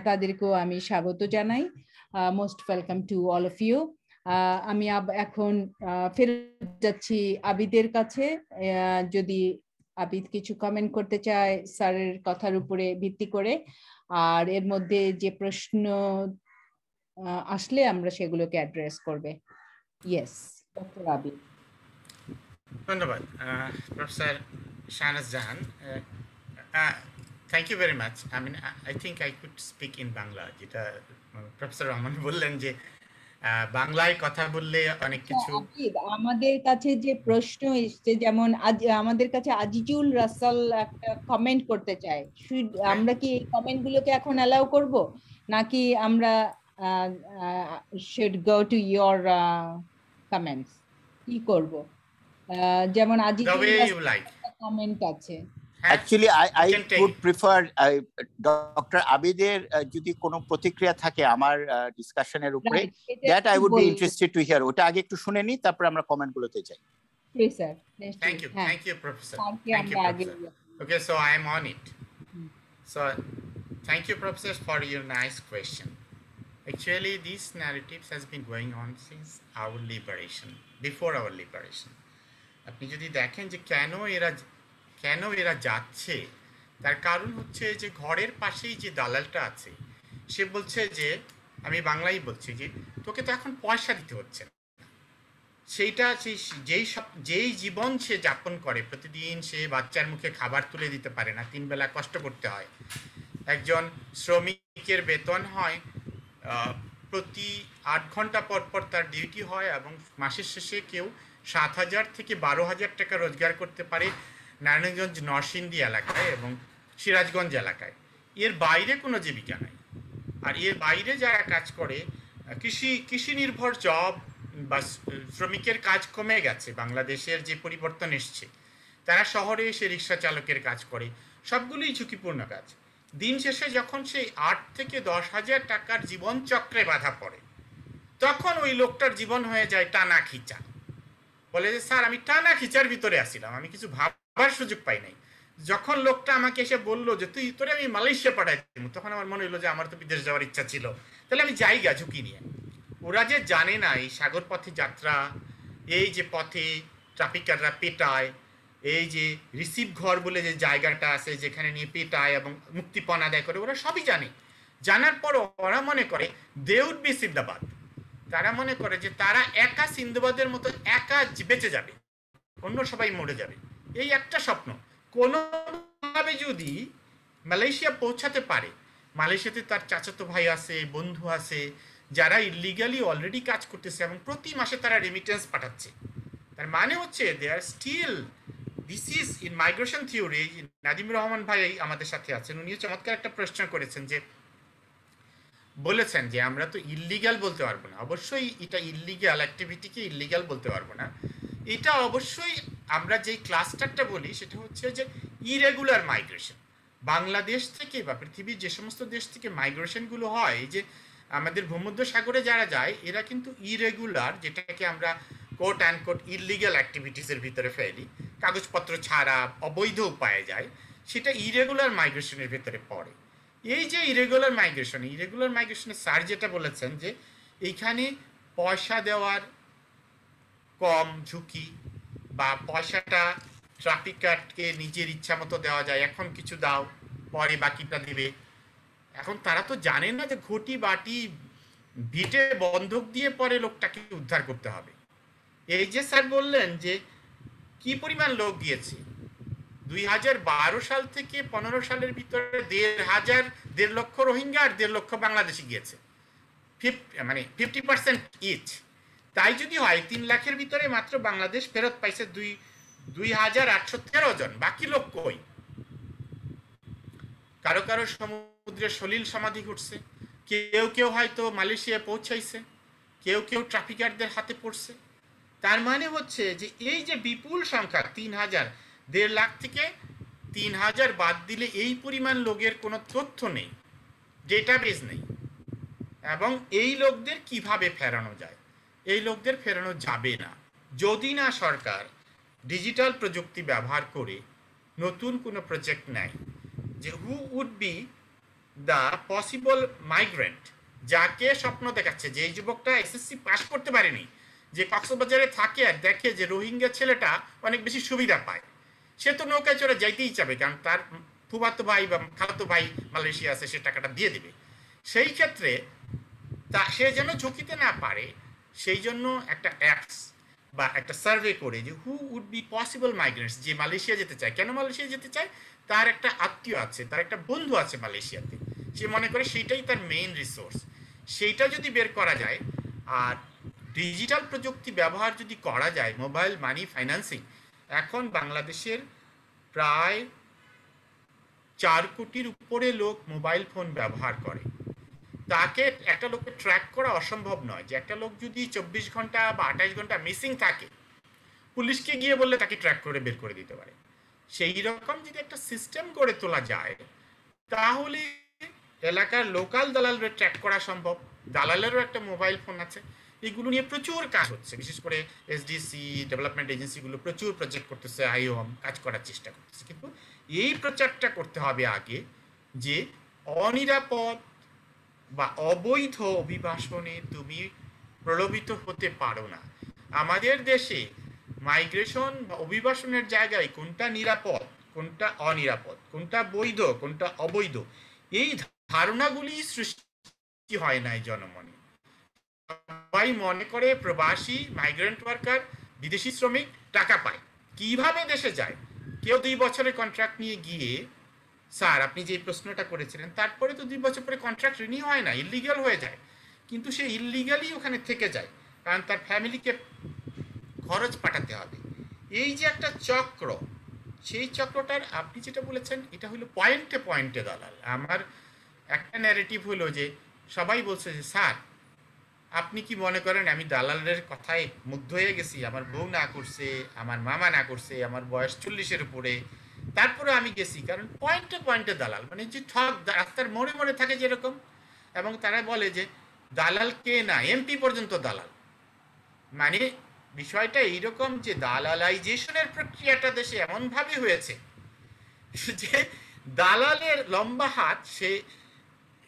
তাদেরকেও আমি স্বাগত জানাই। Most welcome to all of you. আমি এখন ফেরত যাচ্ছি আবিদের কাছে, যদি আবিদ কিছু কমেন্ট করতে চায় স্যারের কথার উপরে ভিত্তি করে, আর এর মধ্যে যে প্রশ্ন আসলে আমরা সেগুলোকে অ্যাড্রেস করবে। Yes, doctor Abid. ধন্যবাদ professor Shahnaz Jahan. Thank you very much. I mean I think I could speak in Bangla, যেটা প্রফেসর রহমান বললেন যে বাংলায় কথা বললে অনেক কিছু। আমাদের কাছে যে প্রশ্ন এসছে, যেমন আমাদের কাছে আজিজুল রাসেল একটা কমেন্ট করতে চায়, আমরা কি এই কমেন্ট গুলোকে এখন অ্যালাউ করব নাকি আমরা should go to your comments, কি করব? যেমন আজিজুল রাসেল কমেন্ট আছে। Actually, I would prefer Dr. Abid's যদি কোনো প্রতিক্রিয়া থাকে আমার ডিসকাশনের উপরে, that I would be interested to hear. ওটা আগে একটু শুনে নি, তারপর আমরা কমেন্ট গুলোতে যাই। Yes, sir. Thank you, Professor. Thank you, Professor. Okay, so I am on it. So, thank you, Professor, for your nice question. Actually, these narratives has been going on since our liberation, before our liberation. আপনি যদি দেখেন যে কেন এরা যাচ্ছে, তার কারণ হচ্ছে যে ঘরের পাশেই যে দালালটা আছে সে বলছে যে, আমি বাংলায় বলছি, যে তোকে তো এখন পয়সা দিতে হচ্ছে না। সেইটা যেই জীবন সে যাপন করে, প্রতিদিন সে বাচ্চার মুখে খাবার তুলে দিতে পারে না, 3 বেলা কষ্ট করতে হয়। একজন শ্রমিকের বেতন হয় প্রতি 8 ঘন্টা পর পর তার ডিউটি হয়, এবং মাসের শেষে কেউ 7,000 থেকে 12,000 টাকা রোজগার করতে পারে নারায়ণগঞ্জ নরসিংদী এলাকায় এবং সিরাজগঞ্জ এলাকায়। এর বাইরে কোনো জীবিকা নাই। আর এর বাইরে যারা কাজ করে, কৃষি নির্ভর জব বা শ্রমিকের কাজ কমে গেছে, বাংলাদেশের যে পরিবর্তন এসছে, তারা শহরে এসে রিক্সা চালকের কাজ করে, সবগুলোই ঝুঁকিপূর্ণ কাজ। দিন শেষে যখন সেই 8 থেকে 10,000 টাকার জীবন চক্রে বাধা পড়ে, তখন ওই লোকটার জীবন হয়ে যায় টানা খিচা। বলে যে স্যার আমি টানা খিচার ভিতরে আসছিলাম, আমি কিছু ভাবার সুযোগ পাই নাই। যখন লোকটা আমাকে এসে বললো যে তোরে আমি মালয়েশিয়া পাঠাই দিব, তখন আমার মনে হলো যে আমার তো বিদেশ যাওয়ার ইচ্ছা ছিল, তাহলে আমি জায়গা ঝুঁকি নিয়ে। ওরা যে জানে না এই সাগর পথে যাত্রা, এই যে পথে ট্রাফিকাররা পেটায়, এই যে রিসিভ ঘর বলে যে জায়গাটা আছে যেখানে নিয়ে পেটায় এবং মুক্তিপণ আদায় করে, ওরা সবই জানে। জানার পর ওরা মনে করে দে উড বি সিন্দাবাদ। তারা মনে করে যে তারা একা সিন্দাবাদের মতো একা বেঁচে যাবে, অন্য সবাই মরে যাবে। এই একটা স্বপ্ন। কোনোভাবে যদি মালয়েশিয়া পৌঁছাতে পারে, মালয়েশিয়াতে তার চাচাতো ভাই আছে, বন্ধু আছে, যারা ইলিগালি অলরেডি কাজ করতেছে এবং প্রতি মাসে তারা রেমিটেন্স পাঠাচ্ছে, তার মানে হচ্ছে they are still, this is in migration theory. Nadimur Rahman ভাই আমাদের সাথে আছেন, উনিও চমৎকার একটা প্রশ্ন করেছেন, যে বলেছেন যে আমরা তো ইল্লিগাল বলতে পারবো না, অবশ্যই এটা ইল্লিগাল অ্যাক্টিভিটিকে ইল্লিগাল বলতে পারবো না। এটা অবশ্যই আমরা যেই ক্লাস্টারটা বলি সেটা হচ্ছে যে ইরেগুলার মাইগ্রেশন। বাংলাদেশ থেকে বা পৃথিবীর যে সমস্ত দেশ থেকে মাইগ্রেশনগুলো হয়, এই যে আমাদের ভূমধ্য সাগরে যারা যায় এরা কিন্তু ইরেগুলার, যেটাকে আমরা কোট অ্যান্ড কোট ইলিগাল অ্যাক্টিভিটিসের ভিতরে ফেলি, কাগজপত্র ছাড়া অবৈধ উপায়ে যায়, সেটা ইরেগুলার মাইগ্রেশনের ভিতরে পড়ে। এই যে ইরেগুলার মাইগ্রেশনে স্যার যেটা বলেছেন যে এইখানে পয়সা দেওয়ার কম ঝুঁকি, বা পয়সাটা ট্রাফিকারকে নিজের ইচ্ছা মতো দেওয়া যায়, এখন কিছু দাও পরে বাকিটা দিবে। এখন তারা তো জানে না যে ঘটি বাটি ভিটে বন্ধক দিয়ে পরে লোকটাকে উদ্ধার করতে হবে। এই যে স্যার বললেন যে কি পরিমাণ লোক গিয়েছে, 2012 সাল থেকে 15 সালের ভিতরে 1.5 লক্ষ রোহিঙ্গা আর 1.5 লক্ষ বাংলাদেশি গিয়েছে, মানে 50% ইচ। তাই যদি হয় 3 লাখের ভিতরে মাত্র বাংলাদেশ ফেরত পাইছে 2,813 জন, বাকি লোক কই? কারো কারো সমুদ্রে সলিল সমাধি ঘটছে, কেউ কেউ হয়তো মালয়েশিয়া পৌঁছাইছে, কেউ কেউ ট্রাফিকারদের হাতে পড়ছে। তার মানে হচ্ছে যে এই যে বিপুল সংখ্যা 3,000, 1.5 লাখ থেকে 3,000 বাদ দিলে এই পরিমাণ লোকের কোনো তথ্য নেই, ডেটাবেস নেই। এবং এই লোকদের কিভাবে ফেরানো যায়? এই লোকদের ফেরানো যাবে না যদি না সরকার ডিজিটাল প্রযুক্তি ব্যবহার করে নতুন কোনো প্রজেক্ট নেয়, যে who would be the possible migrant, যাকে স্বপ্ন দেখাচ্ছে যে এই যুবকটা এসএসসি পাস করতে পারেনি, যে কক্সবাজারে থাকে আর দেখে যে রোহিঙ্গা ছেলেটা অনেক বেশি সুবিধা পায়, সে তো নৌকায় চড়ে যাইতেই চাবে, কারণ তার ফুফাতো ভাই বা খালাতো ভাই মালয়েশিয়া আছে, সে টাকাটা দিয়ে দিবে। সেই ক্ষেত্রে তা সে যেন ঝুঁকিতে না পারে, সেই জন্য একটা অ্যাপস বা একটা সার্ভে করে যে who would be possible migrants, যে মালয়েশিয়া যেতে চায়। কেন মালয়েশিয়া যেতে চায়? তার একটা আত্মীয় আছে, তার একটা বন্ধু আছে মালয়েশিয়াতে, সে মনে করে সেইটাই তার মেইন রিসোর্স। সেইটা যদি বের করা যায় আর ডিজিটাল প্রযুক্তি ব্যবহার যদি করা যায়, মোবাইল মানি ফাইন্যান্সিং, এখন বাংলাদেশের প্রায় 4 কোটির উপরে লোক মোবাইল ফোন ব্যবহার করে। তাকে একটা লোককে ট্র্যাক করা অসম্ভব নয়, যে একটা লোক যদি 24 ঘন্টা বা 28 ঘন্টা মিসিং থাকে, পুলিশকে গিয়ে বললে তাকে ট্র্যাক করে বের করে দিতে পারে। সেই রকম যদি একটা সিস্টেম গড়ে তোলা যায়, তাহলে এলাকার লোকাল দালালদের ট্র্যাক করা সম্ভব। দালালেরও একটা মোবাইল ফোন আছে। এগুলো নিয়ে প্রচুর কাজ হচ্ছে, বিশেষ করে এসডিসি ডেভেলপমেন্ট এজেন্সিগুলো প্রচুর প্রজেক্ট করতেছে, আইওএম কাজ করার চেষ্টা করতেছে। কিন্তু এই প্রচারটা করতে হবে আগে, যে অনিরাপদ বা অবৈধ অভিবাসনে তুমি প্রলোভিত হতে পারো না। আমাদের দেশে মাইগ্রেশন বা অভিবাসনের জায়গায় কোনটা নিরাপদ, কোনটা অনিরাপদ, কোনটা বৈধ, কোনটা অবৈধ, এই ধারণাগুলি সৃষ্টি হয় নাই জনমনে। সবাই মনে করে প্রবাসী মাইগ্রেন্ট ওয়ার্কার, বিদেশি শ্রমিক টাকা পায়, কিভাবে দেশে যায়। কেউ 2 বছরের কন্ট্রাক্ট নিয়ে গিয়ে, স্যার আপনি যে প্রশ্নটা করেছিলেন, তারপরে তো 2 বছর পরে কন্ট্রাক্ট রিনিউ হয় না, ইল্লিগাল হয়ে যায়। কিন্তু সে ইল্লিগালি ওখানে থেকে যায়, কারণ তার ফ্যামিলিকে খরচ পাঠাতে হবে। এই যে একটা চক্র, সেই চক্রটার আপনি যেটা বলেছেন এটা হলো পয়েন্টে পয়েন্টে দালাল। আমার একটা ন্যারেটিভ হলো যে সবাই বলছে যে স্যার আপনি কি মনে করেন আমি দালালের কথায় মুগ্ধ হয়ে গেছি? আমার বউ না করছে, আমার মামা না করছে, আমার বয়স 40-এর উপরে, তারপরে আমি গেছি। কারণ পয়েন্টে পয়েন্টে দালাল, মানে যে ঠক রাস্তার মোড়ে মোড়ে থাকে যেরকম। এবং তারা বলে যে দালাল কে না, এমপি পর্যন্ত দালাল। মানে বিষয়টা এইরকম যে দালালাইজেশনের প্রক্রিয়াটা দেশে এমনভাবে হয়েছে যে দালালের লম্বা হাত, সে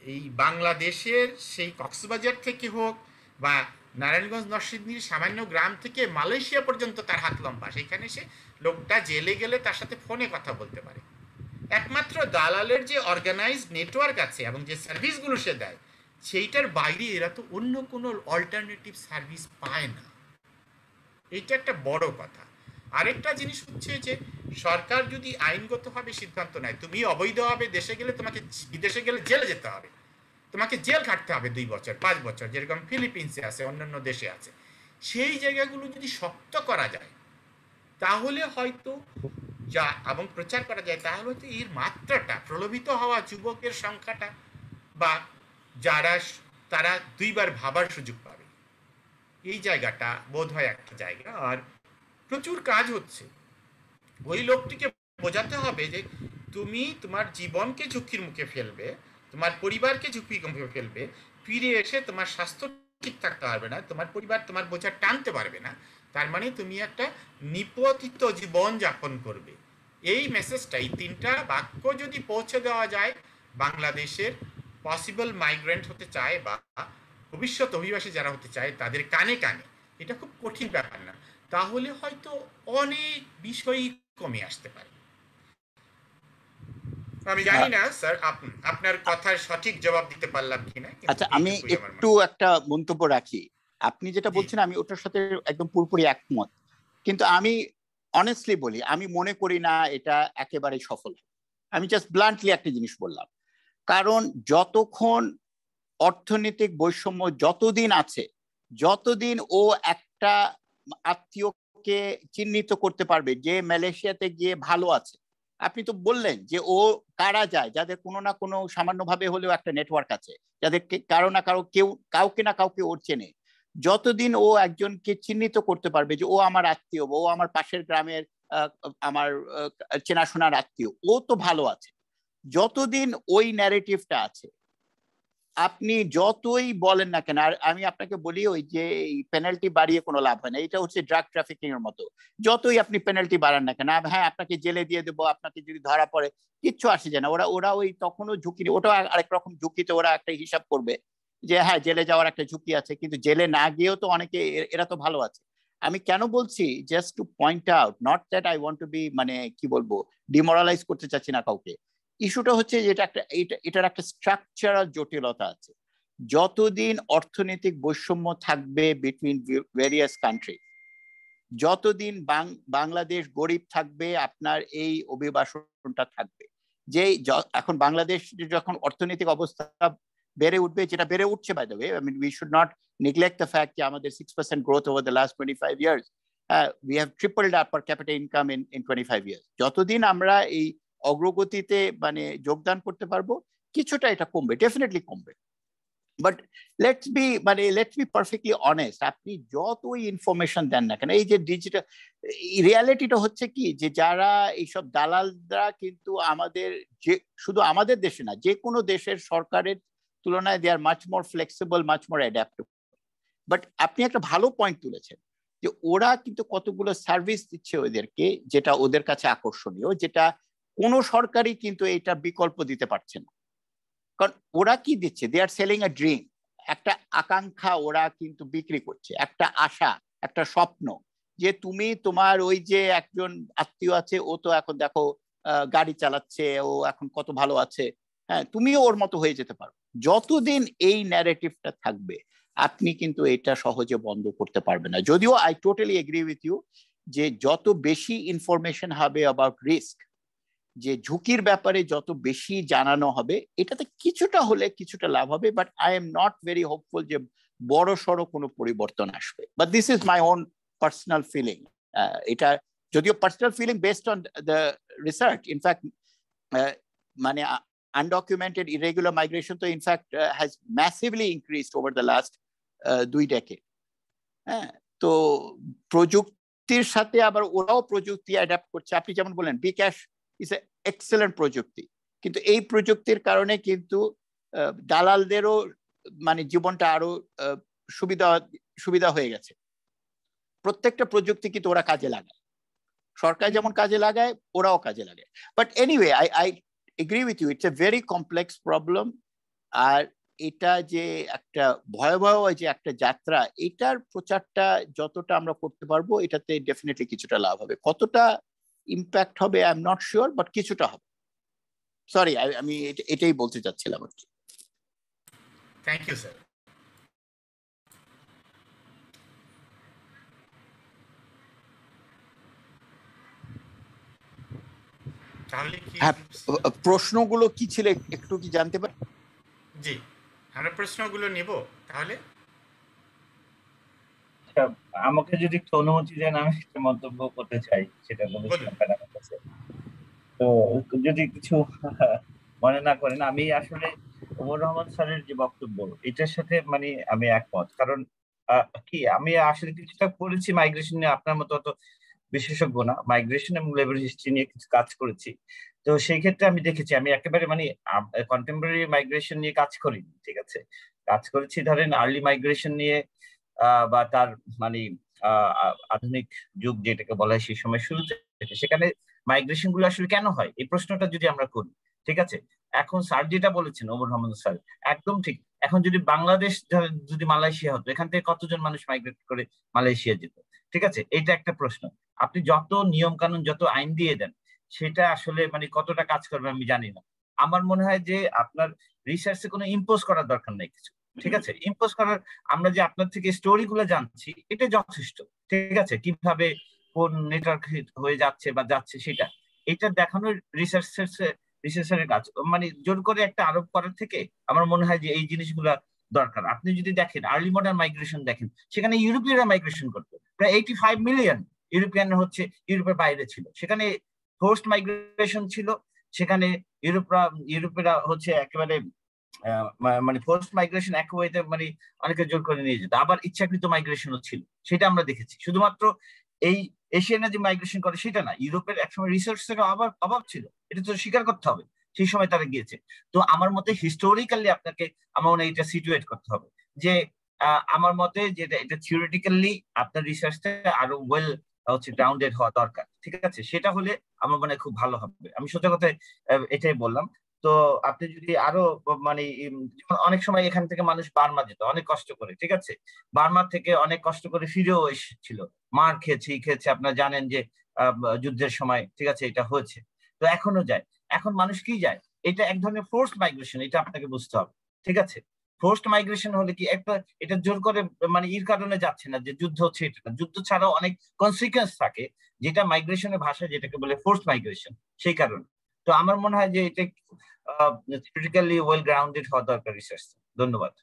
এই বাংলাদেশের সেই কক্সবাজার থেকে হোক, বা নারায়ণগঞ্জ নরসিংদীর সামান্য গ্রাম থেকে মালয়েশিয়া পর্যন্ত তার হাত লম্বা, সেখানে সে লোকটা জেলে গেলে তার সাথে ফোনে কথা বলতে পারে। একমাত্র দালালের যে অর্গানাইজড নেটওয়ার্ক আছে এবং যে সার্ভিসগুলো সে দেয়, সেইটার বাইরে এরা তো অন্য কোনো অল্টারনেটিভ সার্ভিস পায় না। এইটা একটা বড় কথা। আরেকটা জিনিস হচ্ছে যে সরকার যদি আইনগতভাবে সিদ্ধান্ত নেয় তুমি অবৈধভাবে দেশে গেলে তোমাকে বিদেশে গেলে জেলে যেতে হবে, তোমাকে জেল খাটতে হবে 2 বছর 5 বছর, যেরকম ফিলিপিন্সে আছে, অন্যান্য দেশে আছে, সেই জায়গাগুলো যদি শক্ত করা যায় তাহলে হয়তো যা এবং প্রচার করা যায় তাহলে হয়তো এর মাত্রাটা, প্রলোভিত হওয়া যুবকের সংখ্যাটা বা যারা তারা 2 বার ভাবার সুযোগ পাবে, এই জায়গাটা বোধ হয় একটা জায়গা। আর প্রচুর কাজ হচ্ছে, ওই লোকটিকে বোঝাতে হবে যে তুমি তোমার জীবনকে ঝুঁকির মুখে ফেলবে, তোমার পরিবারকে ঝুঁকির মুখে ফেলবে, ফিরে এসে তোমার স্বাস্থ্য ঠিক থাকতে পারবে না, তোমার পরিবার তোমার বোঝা টানতে পারবে না, তার মানে তুমি একটা নিপতিত জীবন যাপন করবে। এই মেসেজটা, এই 3টা বাক্য যদি পৌঁছে দেওয়া যায় বাংলাদেশের পসিবল মাইগ্রেন্ট হতে চায় বা ভবিষ্যৎ অভিবাসী যারা হতে চায় তাদের কানে কানে, এটা খুব কঠিন ব্যাপার না, তাহলে হয়তো অনেক বিষয়ই কমে আসতে পারে। আমি জানি না স্যার আপনার কথার সঠিক জবাব দিতে পারলাম কিনা। আচ্ছা, আমি একটু একটা মন্তব্য রাখি। আপনি যেটা বলছেন আমি ওটার সাথে একদম পুরোপুরি একমত, কিন্তু আমি অনেস্টলি বলি আমি মনে করি না এটা একেবারে সফল। আমি জাস্ট ব্লান্টলি একটা জিনিস বললাম, কারণ যতক্ষণ অর্থনৈতিক বৈষম্য যতদিন আছে, যতদিন ও একটা আত্মীয়কে চিহ্নিত করতে পারবে যে মালয়েশিয়াতে গিয়ে ভালো আছে। আপনি তো বললেন যে ও কারা যায় যাদের কোনো না কোনো সামান্যভাবে হলেও একটা নেটওয়ার্ক আছে, যাদের কারো না কারো কাউকে না কাউকে ওর চেনে। যতদিন ও একজনকে চিহ্নিত করতে পারবে যে ও আমার আত্মীয়, ও আমার পাশের গ্রামের আমার চেনাশোনার আত্মীয়, ও তো ভালো আছে, যতদিন ওই ন্যারেটিভটা আছে, আপনি যতই বলেন না কেন। আর আমি আপনাকে বলি ওই যে পেনাল্টি বাড়িয়ে কোনো লাভ হয় না, এটা হচ্ছে ড্রাগ ট্রাফিকিং এর মতো। যতই আপনি পেনাল্টি বাড়ান না কেন, হ্যাঁ আপনাকে জেলে দিয়ে দেবো, আপনাকে যদি ধরা পড়ে কিচ্ছু আসে যায় না, ওরা ওই তখনও ঝুঁকি, ওটা আরেক রকম ঝুঁকিতে ওরা একটা হিসাব করবে যে হ্যাঁ জেলে যাওয়ার একটা ঝুঁকি আছে, কিন্তু জেলে না গিয়েও তো অনেকে এরা তো ভালো আছে। আমি কেন বলছি, just to point out, not that I want to be মানে কি বলবো ডিমোরালাইজ করতে চাচ্ছি না কাউকে। ইস্যুটা হচ্ছে যেটা একটা এটার একটা স্ট্রাকচারাল জটিলতা আছে। যতদিন অর্থনৈতিক বৈষম্য থাকবে বিটুইন ভেরিয়াস কান্ট্রি, যতদিন বাংলাদেশ গরিব থাকবে, আপনার এই অভিবাসনটা থাকবে। যে এখন বাংলাদেশ যখন অর্থনৈতিক অবস্থা বেড়ে উঠবে, যেটা বেড়ে উঠছে by the way, I mean we should not neglect the fact যে আমাদের 6% growth over the last 25 years, we have tripled our per capita income in 25 years. যতদিন আমরা এই অগ্রগতিতে মানে যোগদান করতে পারবো, কিছুটা এটা কমবে, ডেফিনেটলি কমবে। But let's be perfectly honest, আপনি যতই ইনফরমেশন দেন না কেন, এই যে ডিজিটাল রিয়ালিটিটা হচ্ছে কি যে যারা এইসব দালালরা কিন্তু আমাদের যে শুধু আমাদের দেশে না, যে কোনো দেশের সরকারের তুলনায় they are much more flexible, much more adaptable. But আপনি একটা ভালো পয়েন্ট তুলেছেন যে ওরা কিন্তু কতগুলো সার্ভিস দিচ্ছে ওদেরকে, যেটা ওদের কাছে আকর্ষণীয়, যেটা কোনো সরকারই কিন্তু এটা বিকল্প দিতে পারছে না। কারণ ওরা কি দিচ্ছে, দে আর সেলিং আ ড্রিম, একটা আকাঙ্ক্ষা ওরা কিন্তু বিক্রি করছে, একটা আশা, একটা স্বপ্ন, যে তুমি তোমার ওই যে একজন আত্মীয় আছে, ও তো এখন দেখো গাড়ি চালাচ্ছে, ও এখন কত ভালো আছে, হ্যাঁ তুমিও ওর মতো হয়ে যেতে পারো। যতদিন এই ন্যারেটিভটা থাকবে আপনি কিন্তু এটা সহজে বন্ধ করতে পারবে না। যদিও I totally agree with you যে যত বেশি ইনফরমেশন হবে অ্যাবাউট রিস্ক, যে ঝুঁকির ব্যাপারে যত বেশি জানানো হবে, এটাতে কিছুটা হলে কিছুটা লাভ হবে। But I am not very hopeful যে বড় সড়ো কোনো পরিবর্তন আসবে। But this is my own personal feeling. এটা যদিও personal feeling based on the research. In fact মানে undocumented irregular migration তো in fact has massively increased over the last 2 decades. হ্যাঁ, তো প্রযুক্তির সাথে আবার ওরাও প্রযুক্তি অ্যাডাপ্ট করছে। আপনি যেমন বলেন বিকাশ ইজ এক্সেলেন্ট প্রযুক্তি, কিন্তু এই প্রযুক্তির কারণে কিন্তু দালালদেরও মানে জীবনটা আরো সুবিধা হয়ে গেছে। প্রত্যেকটা প্রযুক্তি কিন্তু ওরা কাজে লাগায়, সরকার যেমন কাজে লাগায় ওরাও কাজে লাগায়। But anyway I agree with you, it's a very complex problem. আর এটা যে একটা ভয়াবহ যে একটা যাত্রা, এটার প্রচারটা যতটা আমরা করতে পারবো এটাতে ডেফিনেটলি কিছুটা লাভ হবে। কতটা ইম্প্যাক্ট হবে I am not sure, but কিছুটা হবে। সরি, আমি এটাই বলতে চাচ্ছিলাম আর কি। Thank you sir. তাহলে কি হ্যাঁ, প্রশ্নগুলো কি ছিল একটু কি জানতে পারি? জি, আমরা প্রশ্নগুলো নিব তাহলে। আমাকে যদি একটু অনুমতি দেন, আমি একটা মন্তব্য করতে চাই, সেটা বলেছিলাম ম্যাডামের কাছে। তো যদি কিছু মনে না করেন, আমি আসলে ওমর রহমান স্যারের যে বক্তব্য এটার সাথে মানে আমি একমত। কারণ কি আমি আসলে কিছুটা পড়েছি মাইগ্রেশন নিয়ে, আপনার মতো অত বিশেষজ্ঞ না, মাইগ্রেশন এবং লেবার হিস্ট্রি নিয়ে কিছু কাজ করেছি। তো সেই ক্ষেত্রে আমি দেখেছি, আমি একেবারে মানে কন্টেম্পোরারি মাইগ্রেশন নিয়ে কাজ করিনি, ঠিক আছে, কাজ করেছি ধরেন আর্লি মাইগ্রেশন নিয়ে, বা তার মানে আধুনিক যুগ যেটাকে বলা হয় সেই সময় শুরু থেকে। সেখানে মাইগ্রেশন গুলো আসলে কেন হয় এই প্রশ্নটা যদি আমরা করি, ঠিক আছে, এখন স্যার যেটা বলেছেন ওমর রহমান স্যার একদম ঠিক। এখন যদি বাংলাদেশ যদি মালয়েশিয়া হতো, এখান থেকে কতজন মানুষ মাইগ্রেট করে মালয়েশিয়া যেত, ঠিক আছে, এটা একটা প্রশ্ন। আপনি যত নিয়ম কানুন যত আইন দিয়ে দেন, সেটা আসলে মানে কতটা কাজ করবে আমি জানি না। আমার মনে হয় যে আপনার রিসার্চে কোনো ইম্পোজ করার দরকার নেই কিছু, ঠিক আছে, ইম্পোজ করার, আমরা যে আপনার থেকে স্টোরি গুলো জানছি এটা যথেষ্ট, ঠিক আছে, কিভাবে কোন নেটওয়ার্ক হয়ে যাচ্ছে বা যাচ্ছে সেটা, এটা দেখানোর রিসার্চের কাজ। মানে জোর করে একটা আরোপ করার থেকে আমার মনে হয় যে এই জিনিসগুলা দরকার। আপনি যদি দেখেন আর্লি মডার্ন মাইগ্রেশন দেখেন, সেখানে ইউরোপীয়রা মাইগ্রেশন করতো, প্রায় 85 মিলিয়ন ইউরোপিয়ান হচ্ছে ইউরোপের বাইরে ছিল, সেখানে ফোর্সড মাইগ্রেশন ছিল, সেখানে ইউরোপেরা হচ্ছে একেবারে মানে ফোর্সড মাইগ্রেশন এক ওয়েতে মানে অনেকে জোর করে নিয়ে যেত, আবার ইচ্ছাকৃত মাইগ্রেশনও ছিল, সেটা আমরা দেখেছি। শুধুমাত্র এই এশিয়ানা যে মাইগ্রেশন করে সেটা না, ইউরোপের একসময় রিসোর্সের অভাব ছিল, এটা তো স্বীকার করতে হবে, সেই সময় তারা গিয়েছে। তো আমার মতে হিস্টোরিক্যালি আপনাকে আমার মনে হয় এটা সিচুয়েট করতে হবে যে আমার মতে যেটা এটা থিওরিটিক্যালি আপনার রিসার্চটা আরো ওয়েল হচ্ছে গ্রাউন্ডেড হওয়া দরকার, ঠিক আছে, সেটা হলে আমার মনে হয় খুব ভালো হবে। আমি সোজা কথায় এটাই বললাম। তো আপনি যদি আরো মানে অনেক সময় এখান থেকে মানুষ বার্মা যেত অনেক কষ্ট করে, ঠিক আছে, বার্মা থেকে অনেক কষ্ট করে ফিরেও এসেছিল, মার খেয়েছে আপনারা জানেন যে যুদ্ধের সময়, ঠিক আছে, এটা হয়েছে। তো এখনো যায়, এখন মানুষ কি যায়, এটা এক ধরনের ফোর্সড মাইগ্রেশন, এটা আপনাকে বুঝতে হবে, ঠিক আছে। ফোর্সড মাইগ্রেশন হলে কি একটা, এটা জোর করে মানে কারণে যাচ্ছে না যে যুদ্ধ হচ্ছে, এটা না, যুদ্ধ ছাড়াও অনেক কনসিকুয়েন্স থাকে, যেটা মাইগ্রেশনের ভাষায় যেটাকে বলে ফোর্সড মাইগ্রেশন, সেই কারণে। তো আমার মনে হয় যে এটা থিওরিটিক্যালি ওয়েল গ্রাউন্ডেড হওয়া দরকার রিসার্চ। ধন্যবাদ।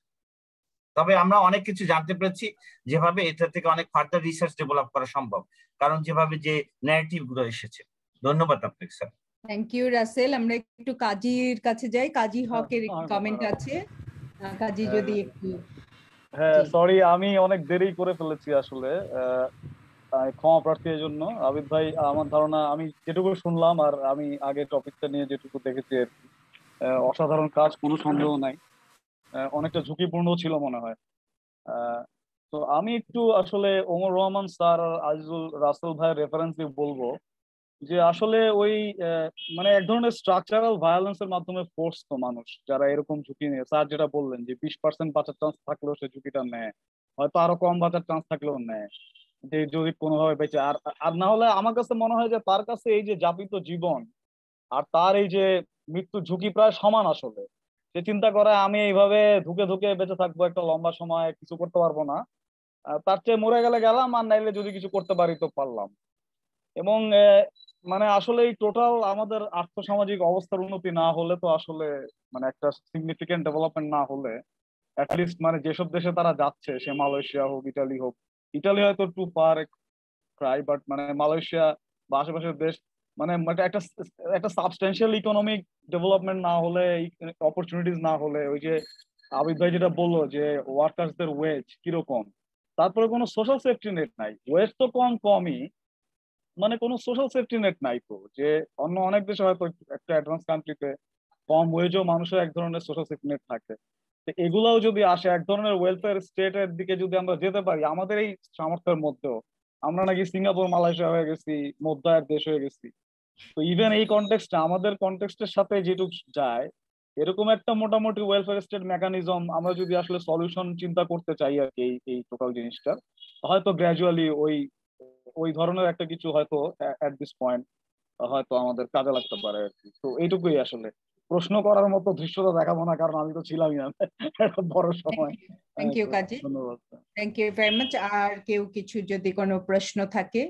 তবে আমরা অনেক কিছু জানতে পেরেছি, যেভাবে এটা থেকে অনেক ফার্দার রিসার্চ ডেভেলপ করা সম্ভব, কারণ যেভাবে যে ন্যারেটিভ গুলো এসেছে। ধন্যবাদ আপনাকে স্যার। Thank you Rasel. আমরা একটু কাজীর কাছে যাই, কাজী হকের কমেন্ট আছে, কাজী যদি একটু। হ্যাঁ, সরি আমি অনেক দেরি করে ফেলেছি আসলে, ক্ষমা প্রার্থী এই জন্য। আবিদ ভাই, আমার ধারণা আমি যেটুকু শুনলাম আর আমি আগে টপিকটা নিয়ে যেটুকু দেখেছি আর কি, অসাধারণ কাজ, কোনো সন্দেহ নাই, অনেকটা ঝুঁকিপূর্ণ ছিল মনে হয়। তো আমি একটু আসলে ওমর রহমান স্যার আর আজিজুল রাসেল ভাইয়ের রেফারেন্স দিয়ে বলবো যে আসলে ওই মানে এক ধরনের স্ট্রাকচারাল ভায়োলেন্সের মাধ্যমে ফোর্স তো মানুষ যারা এরকম ঝুঁকি নিয়ে, স্যার যেটা বললেন যে 20% বাঁচার চান্স থাকলেও সে ঝুঁকিটা নেয়, হয়তো আরো কম বাঁচার চান্স থাকলেও নেয়, যে যদি কোনোভাবে বেঁচে। আর আর না হলে আমার কাছে মনে হয় যে তার কাছে এই যে যাপিত জীবন আর তার এই যে মৃত্যুর ঝুঁকি প্রায় সমান আসলে। সে চিন্তা করে আমি এইভাবে ধুকে ধুকে বেঁচে থাকবো একটা লম্বা সময়, কিছু করতে পারবো না, তার চেয়ে মরে গেলে গেলাম, আর নাইলে যদি কিছু করতে পারি তো পারলাম। এবং মানে আসলে এই টোটাল আমাদের আর্থসামাজিক অবস্থার উন্নতি না হলে তো আসলে মানে একটা সিগনিফিকেন্ট ডেভেলপমেন্ট না হলে অ্যাটলিস্ট মানে যেসব দেশে তারা যাচ্ছে, সে মালয়েশিয়া হোক, ইটালি হোক, ইটালি হয়তো টু ফার ক্রাই, বাট মানে মালয়েশিয়া বা আশেপাশের দেশ, মানে একটা একটা সাবস্টেন্সিয়াল ইকোনমিক ডেভেলপমেন্ট না হলে, অপরচুনিটিস না হলে, ওই যে আবিদ ভাই যেটা বললো যে ওয়ার্কার্সদের ওয়েজ কিরকম, তারপরে কোনো সোশ্যাল সেফটি নেট নাই, ওয়েজ তো কমই, মানে কোনো সোশ্যাল সেফটি নেট নাই তো, যে অন্য অনেক দেশে হয়তো একটা অ্যাডভান্স কান্ট্রিতে কম ওয়েজও মানুষের এক ধরনের সোশ্যাল সেফটি নেট থাকে। তো এগুলাও যদি আসে, এক ধরনের ওয়েলফেয়ার স্টেটের দিকে যদি আমরা যেতে পারি আমাদের এই সামর্থ্যের মধ্যেও, আমরা নাকি সিঙ্গাপুর মালয়েশিয়া হয়ে গেছি, মধ্য আয়ের দেশ হয়ে গেছি। তো ইভেন এই কনটেক্সটে আমাদের কনটেক্সটের সাথে যেটুকু যায়, এরকম একটা মোটামুটি ওয়েলফেয়ার স্টেট মেকানিজম আমরা যদি আসলে সলিউশন চিন্তা করতে চাই আর কি এই টোটাল জিনিসটা, হয়তো গ্র্যাজুয়ালি ওই ওই ধরনের একটা কিছু হয়তো এট দিস পয়েন্ট হয়তো আমাদের কাজে লাগতে পারে আর কি। তো এইটুকুই আসলে, প্রশ্ন করার মতো দৃশ্যটা দেখাবো না কারণ আমি তো ছিলামই না একটা বড় সময়। থ্যাংক ইউ তো কাজী, ধন্যবাদ। Thank you very much. আর কেউ কিছু যদি কোনো প্রশ্ন থাকে?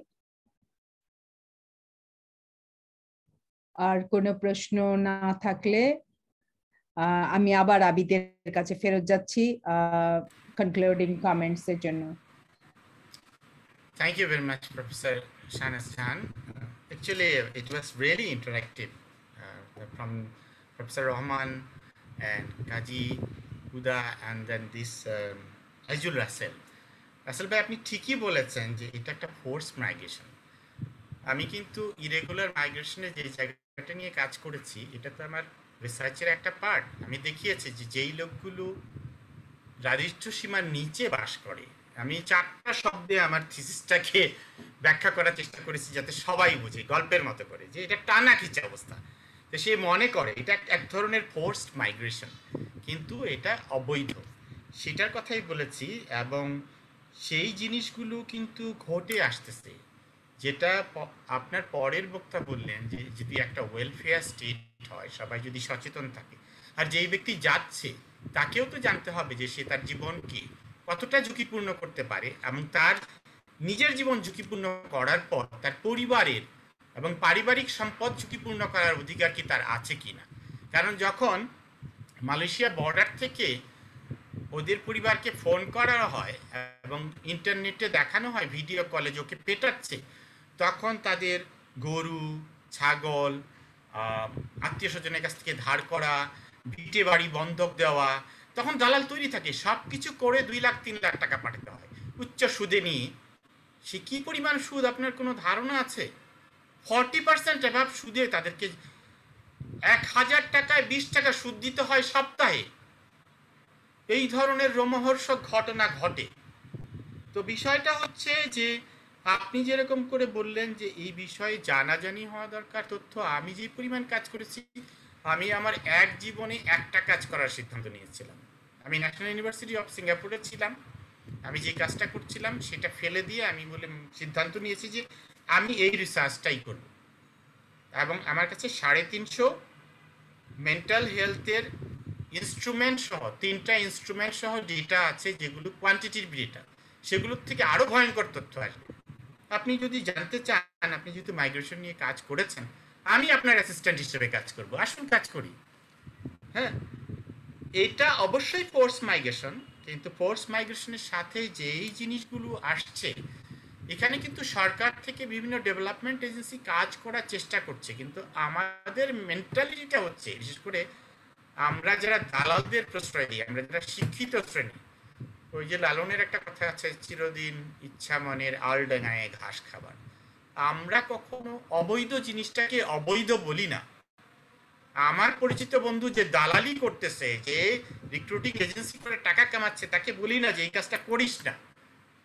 আর কোনো প্রশ্ন না থাকলে আমি আবার আবিদের কাছে ফেরত যাচ্ছি কনক্লুডিং কমেন্টস এর জন্য। Thank you very much, Professor Shahnaz Khan. Actually, it was really interactive from Professor Rahman and Kaji Huda and then this Azul Russell. Russell ভাই আপনি ঠিকই বলেছেন যে এটা একটা ফোর্স মাইগ্রেশন। আমি কিন্তু ইরেগুলার মাইগ্রেশনে যে জায়গাটা নিয়ে কাজ করেছি এটা তো আমার রিসার্চের একটা পার্ট। আমি দেখিয়েছি যে যেই লোকগুলো দারিদ্র্য সীমার নিচে বাস করে, আমি 4টা শব্দে আমার থিসিসটাকে ব্যাখ্যা করার চেষ্টা করেছি যাতে সবাই বুঝে গল্পের মতো করে যে এটা টানা খিচে অবস্থা। তো সে মনে করে এটা এক ধরনের ফোর্সড মাইগ্রেশন, কিন্তু এটা অবৈধ, সেটার কথাই বলেছি। এবং সেই জিনিসগুলো কিন্তু ঘটে আসতেছে, যেটা আপনার পরের বক্তা বললেন যে যদি একটা ওয়েলফেয়ার স্টেট হয়, সবাই যদি সচেতন থাকে, আর যেই ব্যক্তি যাচ্ছে তাকেও তো জানতে হবে যে সে তার জীবনকে কতটা ঝুঁকিপূর্ণ করতে পারে এবং তার নিজের জীবন ঝুঁকিপূর্ণ করার পর তার পরিবারের এবং পারিবারিক সম্পদ ঝুঁকিপূর্ণ করার অধিকার কি তার আছে কিনা। কারণ যখন মালয়েশিয়া বর্ডার থেকে ওদের পরিবারকে ফোন করা হয় এবং ইন্টারনেটে দেখানো হয় ভিডিও কলে যে ওকে পেটাচ্ছে, তখন তাদের গরু, ছাগল, আত্মীয় স্বজনের কাছ থেকে ধার করা, ভিটে বাড়ি বন্ধক দেওয়া, তখন দালাল তৈরি থাকে, সব কিছু করে 2 লাখ 3 লাখ টাকা পাঠাতে হয় উচ্চ সুদে নিয়ে। সে কী পরিমাণ সুদ আপনার কোনো ধারণা আছে? 40% অ্যাভাব সুদে তাদেরকে 1000 টাকায় 20 টাকা সুদ দিতে হয় সপ্তাহে। এই ধরনের রোমহর্ষক ঘটনা ঘটে। তো বিষয়টা হচ্ছে যে আপনি যেরকম করে বললেন যে এই বিষয়ে জানাজানি হওয়া দরকার তথ্য, আমি যে পরিমাণ কাজ করেছি, আমি আমার এক জীবনে একটা কাজ করার সিদ্ধান্ত নিয়েছিলাম। আমি ন্যাশনাল ইউনিভার্সিটি অফ সিঙ্গাপুরে ছিলাম, আমি যে কাজটা করছিলাম সেটা ফেলে দিয়ে আমি সিদ্ধান্ত নিয়েছি যে আমি এই রিসার্চটাই করব। এবং আমার কাছে 350 মেন্টাল হেলথের ইনস্ট্রুমেন্ট সহ 3টা ইনস্ট্রুমেন্ট সহ ডেটা আছে, যেগুলো কোয়ান্টিটিভ ডেটা, সেগুলোর থেকে আরও ভয়ঙ্কর তথ্য আসবে। আপনি যদি জানতে চান, আপনি যেহেতু মাইগ্রেশন নিয়ে কাজ করেছেন, আমি আপনার অ্যাসিস্ট্যান্ট হিসেবে কাজ করব, আসুন কাজ করি। হ্যাঁ, এটা অবশ্যই ফোর্স মাইগ্রেশন, কিন্তু ফোর্স মাইগ্রেশনের সাথে যেই জিনিসগুলো আসছে, এখানে কিন্তু সরকার থেকে বিভিন্ন ডেভেলপমেন্ট এজেন্সি কাজ করার চেষ্টা করছে, কিন্তু আমাদের মেন্টালিটিটা হচ্ছে, বিশেষ করে আমরা যারা দালালদের প্রশ্রয় দিই, আমরা যারা শিক্ষিত শ্রেণী, ওই যে লালনের একটা কথা আছে, চিরদিন ইচ্ছা মনের আলডাঙায় ঘাস খাবার। আমরা কখনো অবৈধ জিনিসটাকে অবৈধ বলি না। আমার পরিচিত বন্ধু যে দালালি করতেছে, যে রিক্রুটিং এজেন্সি করে টাকা কামাচ্ছে, তাকে বলি না যে এই কাজটা করিস না,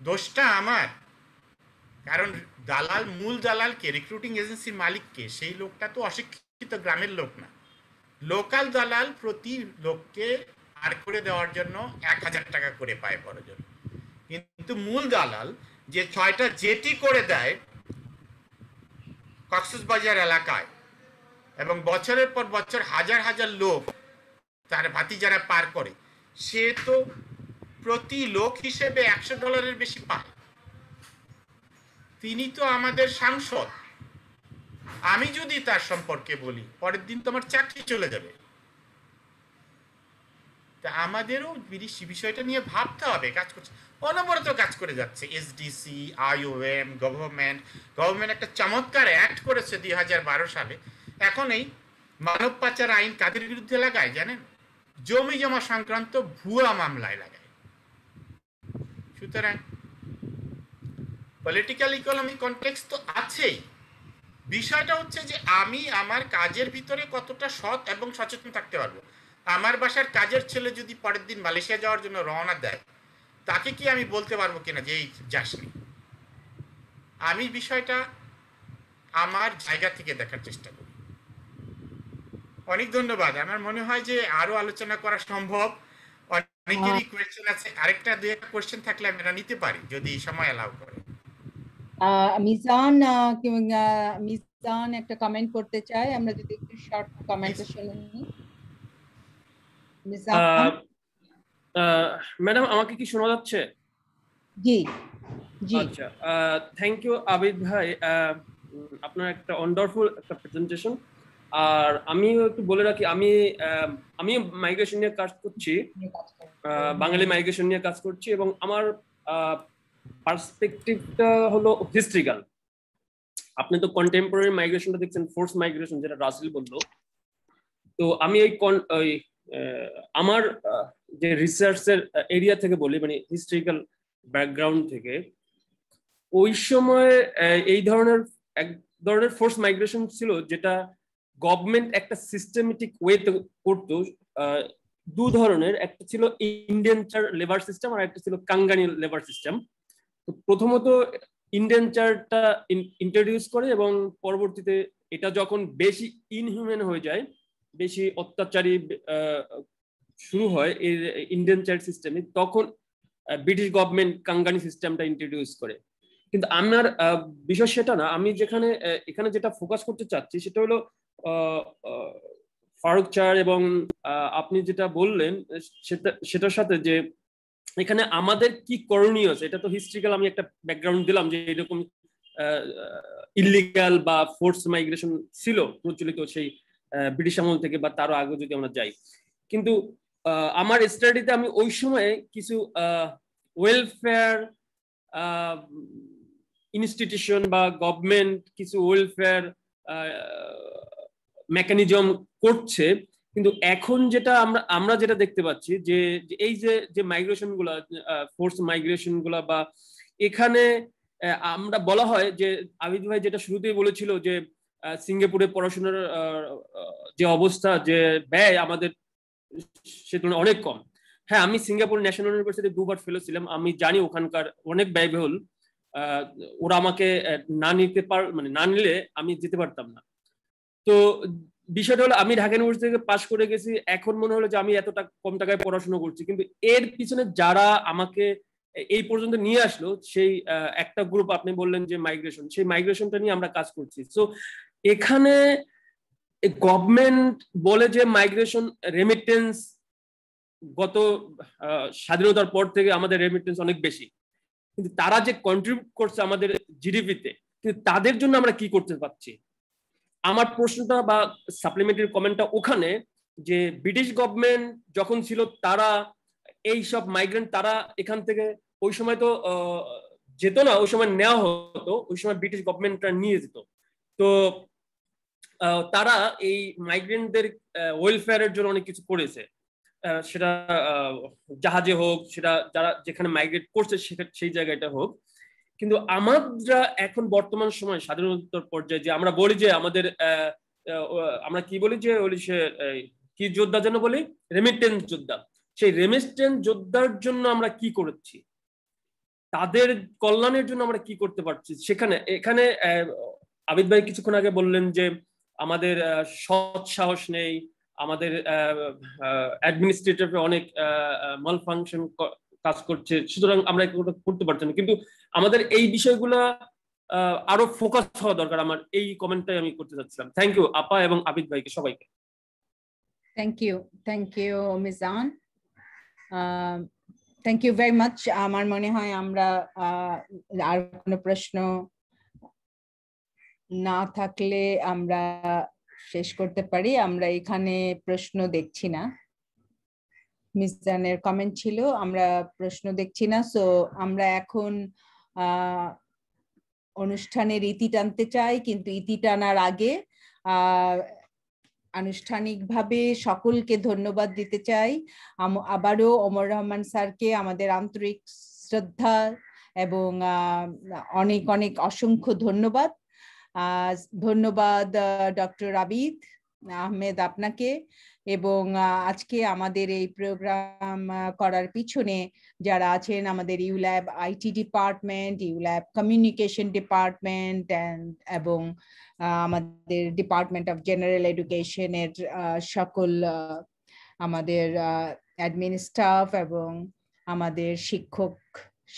দোষটা আমার। কারণ দালাল, মূল দালালকে, রিক্রুটিং এজেন্সির মালিককে, সেই লোকটা তো অশিক্ষিত গ্রামের লোক না। লোকাল দালাল প্রতি লোককে আর করে দেওয়ার জন্য 1000 টাকা করে পায় প্রয়োজন, কিন্তু মূল দালাল যে 6টা জেটি করে দেয় কক্সবাজার এলাকায় এবং বছরের পর বছর হাজার হাজার লোক তার ভাতিজারা পার করে, সে তো প্রতি লোক হিসেবে $100 বেশি পায়। তিনি তো আমাদের সাংসদ। আমি যদি তার সম্পর্কে বলি, পরের দিন তো আমার চাকরি চলে যাবে। তা আমাদেরও বিষয়টা নিয়ে ভাবতে হবে। কাজ করছে, অনবরত কাজ করে যাচ্ছে এসডিসি, IOM, গভর্নমেন্ট একটা চমৎকার অ্যাক্ট করেছে 2012 সালে। এখন এই মানব পাচার আইন কাদের বিরুদ্ধে লাগায় জানেন? জমি জমা সংক্রান্ত ভুয়া মামলায় লাগায়। সুতরাং পলিটিক্যাল ইকোনমিক কনটেক্সট তো আছেই, বিষয়টা হচ্ছে যে আমি আমার কাজের ভিতরে কতটা সৎ এবং সচেতন থাকতে পারবো। আমার বাসার কাজের ছেলে যদি পরের দিন মালয়েশিয়া যাওয়ার জন্য রওনা দেয়, তাকে কি আমি বলতে পারবো কিনা যে এই যাসনি? আমি বিষয়টা আমার জায়গা থেকে দেখার চেষ্টা করি। অনেক ধন্যবাদ। আমার মনে হয় যে আরো আলোচনা করা সম্ভব। অনেকেরই কোয়েশ্চেন আছে, আরেকটা দুই একটা কোয়েশ্চেন থাকলে আমরা নিতে পারি যদি সময় অ্যালাউ করে। মিজান মিজান একটা কমেন্ট করতে চাই, আমরা যদি একটু শর্ট কমেন্টটা শুনে নিই। মিজান, ম্যাডাম আমাকে কি শোনা যাচ্ছে? জি জি। আচ্ছা, থ্যাংক ইউ আবিদ ভাই, আপনার একটা ওয়ান্ডারফুল একটা প্রেজেন্টেশন। আর আমিও একটু বলে রাখি, আমি মাইগ্রেশন নিয়ে কাজ করছি, বাঙালি মাইগ্রেশন নিয়ে কাজ করছি, এবং আমার পার্সপেক্টিভটা হলো হিস্ট্রিক্যাল। আপনি তো কন্টেম্পোরারি মাইগ্রেশনটা দেখছেন, ফোর্স মাইগ্রেশন, যেটা রাসেল বললো। তো আমি আমার যে রিসার্চের এরিয়া থেকে বলি, মানে হিস্ট্রিক্যাল ব্যাকগ্রাউন্ড থেকে, ওই সময় এই ধরনের এক ধরনের ফোর্স মাইগ্রেশন ছিল যেটা গভর্নমেন্ট একটা সিস্টেমেটিক ওয়েতে করতো। দু ধরনের, একটা ছিল ইন্ডেন্চার লেবার সিস্টেম আর একটা ছিল কাঙ্গানি লেবার সিস্টেম। তো প্রথমত ইন্ডেন্চারটা ইন্ট্রোডিউস করে, এবং পরবর্তীতে এটা যখন বেশি ইনহিউম্যান হয়ে যায়, বেশি অত্যাচারী শুরু হয় এই ইন্ডেন্চার সিস্টেমে, তখন ব্রিটিশ গভর্নমেন্ট কাঙ্গানি সিস্টেমটা ইন্ট্রোডিউস করে। কিন্তু আমার বিষয় সেটা না। আমি এখানে যেটা ফোকাস করতে চাচ্ছি সেটা হলো ফারুক চার এবং আপনি যেটা বললেন সেটার সাথে, যে এখানে আমাদের কি করণীয় আছে। এটা তো হিস্ট্রিক্যাল, আমি একটা ব্যাকগ্রাউন্ড দিলাম যে এরকম ইলিগাল বা ফোর্স মাইগ্রেশন ছিল প্রচলিত সেই ব্রিটিশ আমল থেকে বা তারও আগে যদি আমরা যাই। কিন্তু আমার স্টাডিতে আমি ওই সময়ে কিছু ওয়েলফেয়ার ইনস্টিটিউশন বা গভর্নমেন্ট কিছু ওয়েলফেয়ার মেকানিজম করছে, কিন্তু এখন যেটা আমরা যেটা দেখতে পাচ্ছি যে এই যে মাইগ্রেশন গুলা, ফোর্স মাইগ্রেশন গুলা, বা এখানে আমরা বলা হয় যে আবিদ ভাই যেটা শুরুতেই বলেছিল যে সিঙ্গাপুরে পড়াশোনার যে অবস্থা, যে ব্যয় আমাদের সে তুলনায় অনেক কম। হ্যাঁ, আমি সিঙ্গাপুর ন্যাশনাল ইউনিভার্সিটি 2 বার ফেলো ছিলাম, আমি জানি ওখানকার অনেক ব্যয়বহুল। ওরা আমাকে না নিলে আমি যেতে পারতাম না। তো বিষয়টা হলো, আমি ঢাকা ইউনিভার্সিটি থেকে পাশ করে গেছি, এখন মনে হলো যে আমি এত কম টাকায় পড়াশোনা করছি, কিন্তু এর পিছনে যারা আমাকে এই পর্যন্ত নিয়ে আসলো, সেই একটা গ্রুপ আপনি বললেন যে মাইগ্রেশন, সেই মাইগ্রেশনটা নিয়ে আমরা কাজ করছি। সো এখানে গভর্নমেন্ট বলে যে মাইগ্রেশন রেমিটেন্স, গত স্বাধীনতার পর থেকে আমাদের রেমিটেন্স অনেক বেশি, কিন্তু তারা যে কন্ট্রিবিউট করছে আমাদের জিডিপিতে, কিন্তু তাদের জন্য আমরা কি করতে পারছি। আমার প্রশ্নটা বা সাপ্লিমেন্টারি কমেন্টটা ওখানে, যে ব্রিটিশ গভর্নমেন্ট যখন ছিল, তারা এই সব মাইগ্রেন্ট তারা এখান থেকে ওই সময় তো যেত না, ওই সময় নেওয়া হতো, ওই সময় ব্রিটিশ গভর্নমেন্টরা নিয়ে যেত। তো তারা এই মাইগ্রেন্টদের ওয়েলফেয়ারের জন্য অনেক কিছু করেছে, সেটা জাহাজে হোক, সেটা যারা যেখানে মাইগ্রেট করছে সেই জায়গাটা হোক। কিন্তু আমরা এখন বর্তমান সময় স্বাধীনতার পর্যায়ে যে আমরা বলি যে আমাদের আমরা কি বলি যে কি যোদ্ধা যেন বলি, রেমিটেন্স যোদ্ধা। সেই রেমিটেন্স যোদ্ধার জন্য আমরা কি করেছি, তাদের কল্যাণের জন্য আমরা কি করতে পারছি। এখানে আবিদ ভাই কিছুক্ষণ আগে বললেন যে আমাদের সৎ সাহস নেই, আমাদের অ্যাডমিনিস্ট্রেটিভে অনেক মাল ফাংশন কাজ করছে, সুতরাং আমরা করতে পারছি না। কিন্তু আমাদের এই বিষয়গুলো আরো ফোকাস হওয়া দরকার। আমার এই কমেন্টটাই আমি করতে চাচ্ছিলাম। থ্যাংক ইউ আপা এবং আবিদ ভাইকে, সবাইকে। Thank you Mizan, thank you very much. আমার মনে হয় আমরা আর কোনো প্রশ্ন না থাকলে আমরা শেষ করতে পারি। আমরা এখানে প্রশ্ন দেখছি না, মিজানের কমেন্ট ছিল, আমরা প্রশ্ন দেখছি না। সো আমরা এখন অনুষ্ঠানের ইতি টানতে চাই, কিন্তু ইতি টানার আগে আনুষ্ঠানিকভাবে সকলকে ধন্যবাদ দিতে চাই। আবারও ওমর রহমান স্যারকে আমাদের আন্তরিক শ্রদ্ধা এবং অনেক অনেক অসংখ্য ধন্যবাদ। ধন্যবাদ ডক্টর আবিদ আহমেদ আপনাকে, এবং আজকে আমাদের এই প্রোগ্রাম করার পিছনে যারা আছেন আমাদের ULAB IT department, ULAB communication department এবং আমাদের ডিপার্টমেন্ট অফ জেনারেল এডুকেশনের সকল আমাদের অ্যাডমিন স্টাফ এবং আমাদের শিক্ষক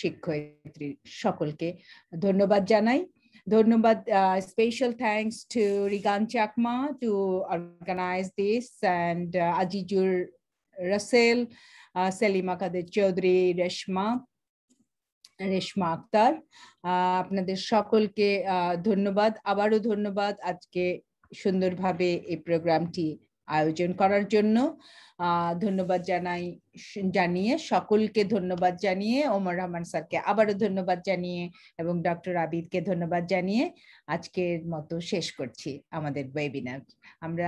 শিক্ষয়িত্রী সকলকে ধন্যবাদ জানাই। ধন্যবাদ, special thanks to Rigan Chakma to organize this, and Ajijur Russell, Selima Kader Chaudhary, Reshma Akter, আপনাদের সকলকে ধন্যবাদ। আবারও ধন্যবাদ আজকে সুন্দরভাবে এই প্রোগ্রামটি আয়োজন করার জন্য। ধন্যবাদ জানিয়ে সকলকে ধন্যবাদ জানিয়ে, ওমর রহমান স্যারকে আবারও ধন্যবাদ জানিয়ে এবং ডক্টর আবিদকে ধন্যবাদ জানিয়ে আজকের মতো শেষ করছি আমাদের ওয়েবিনার। আমরা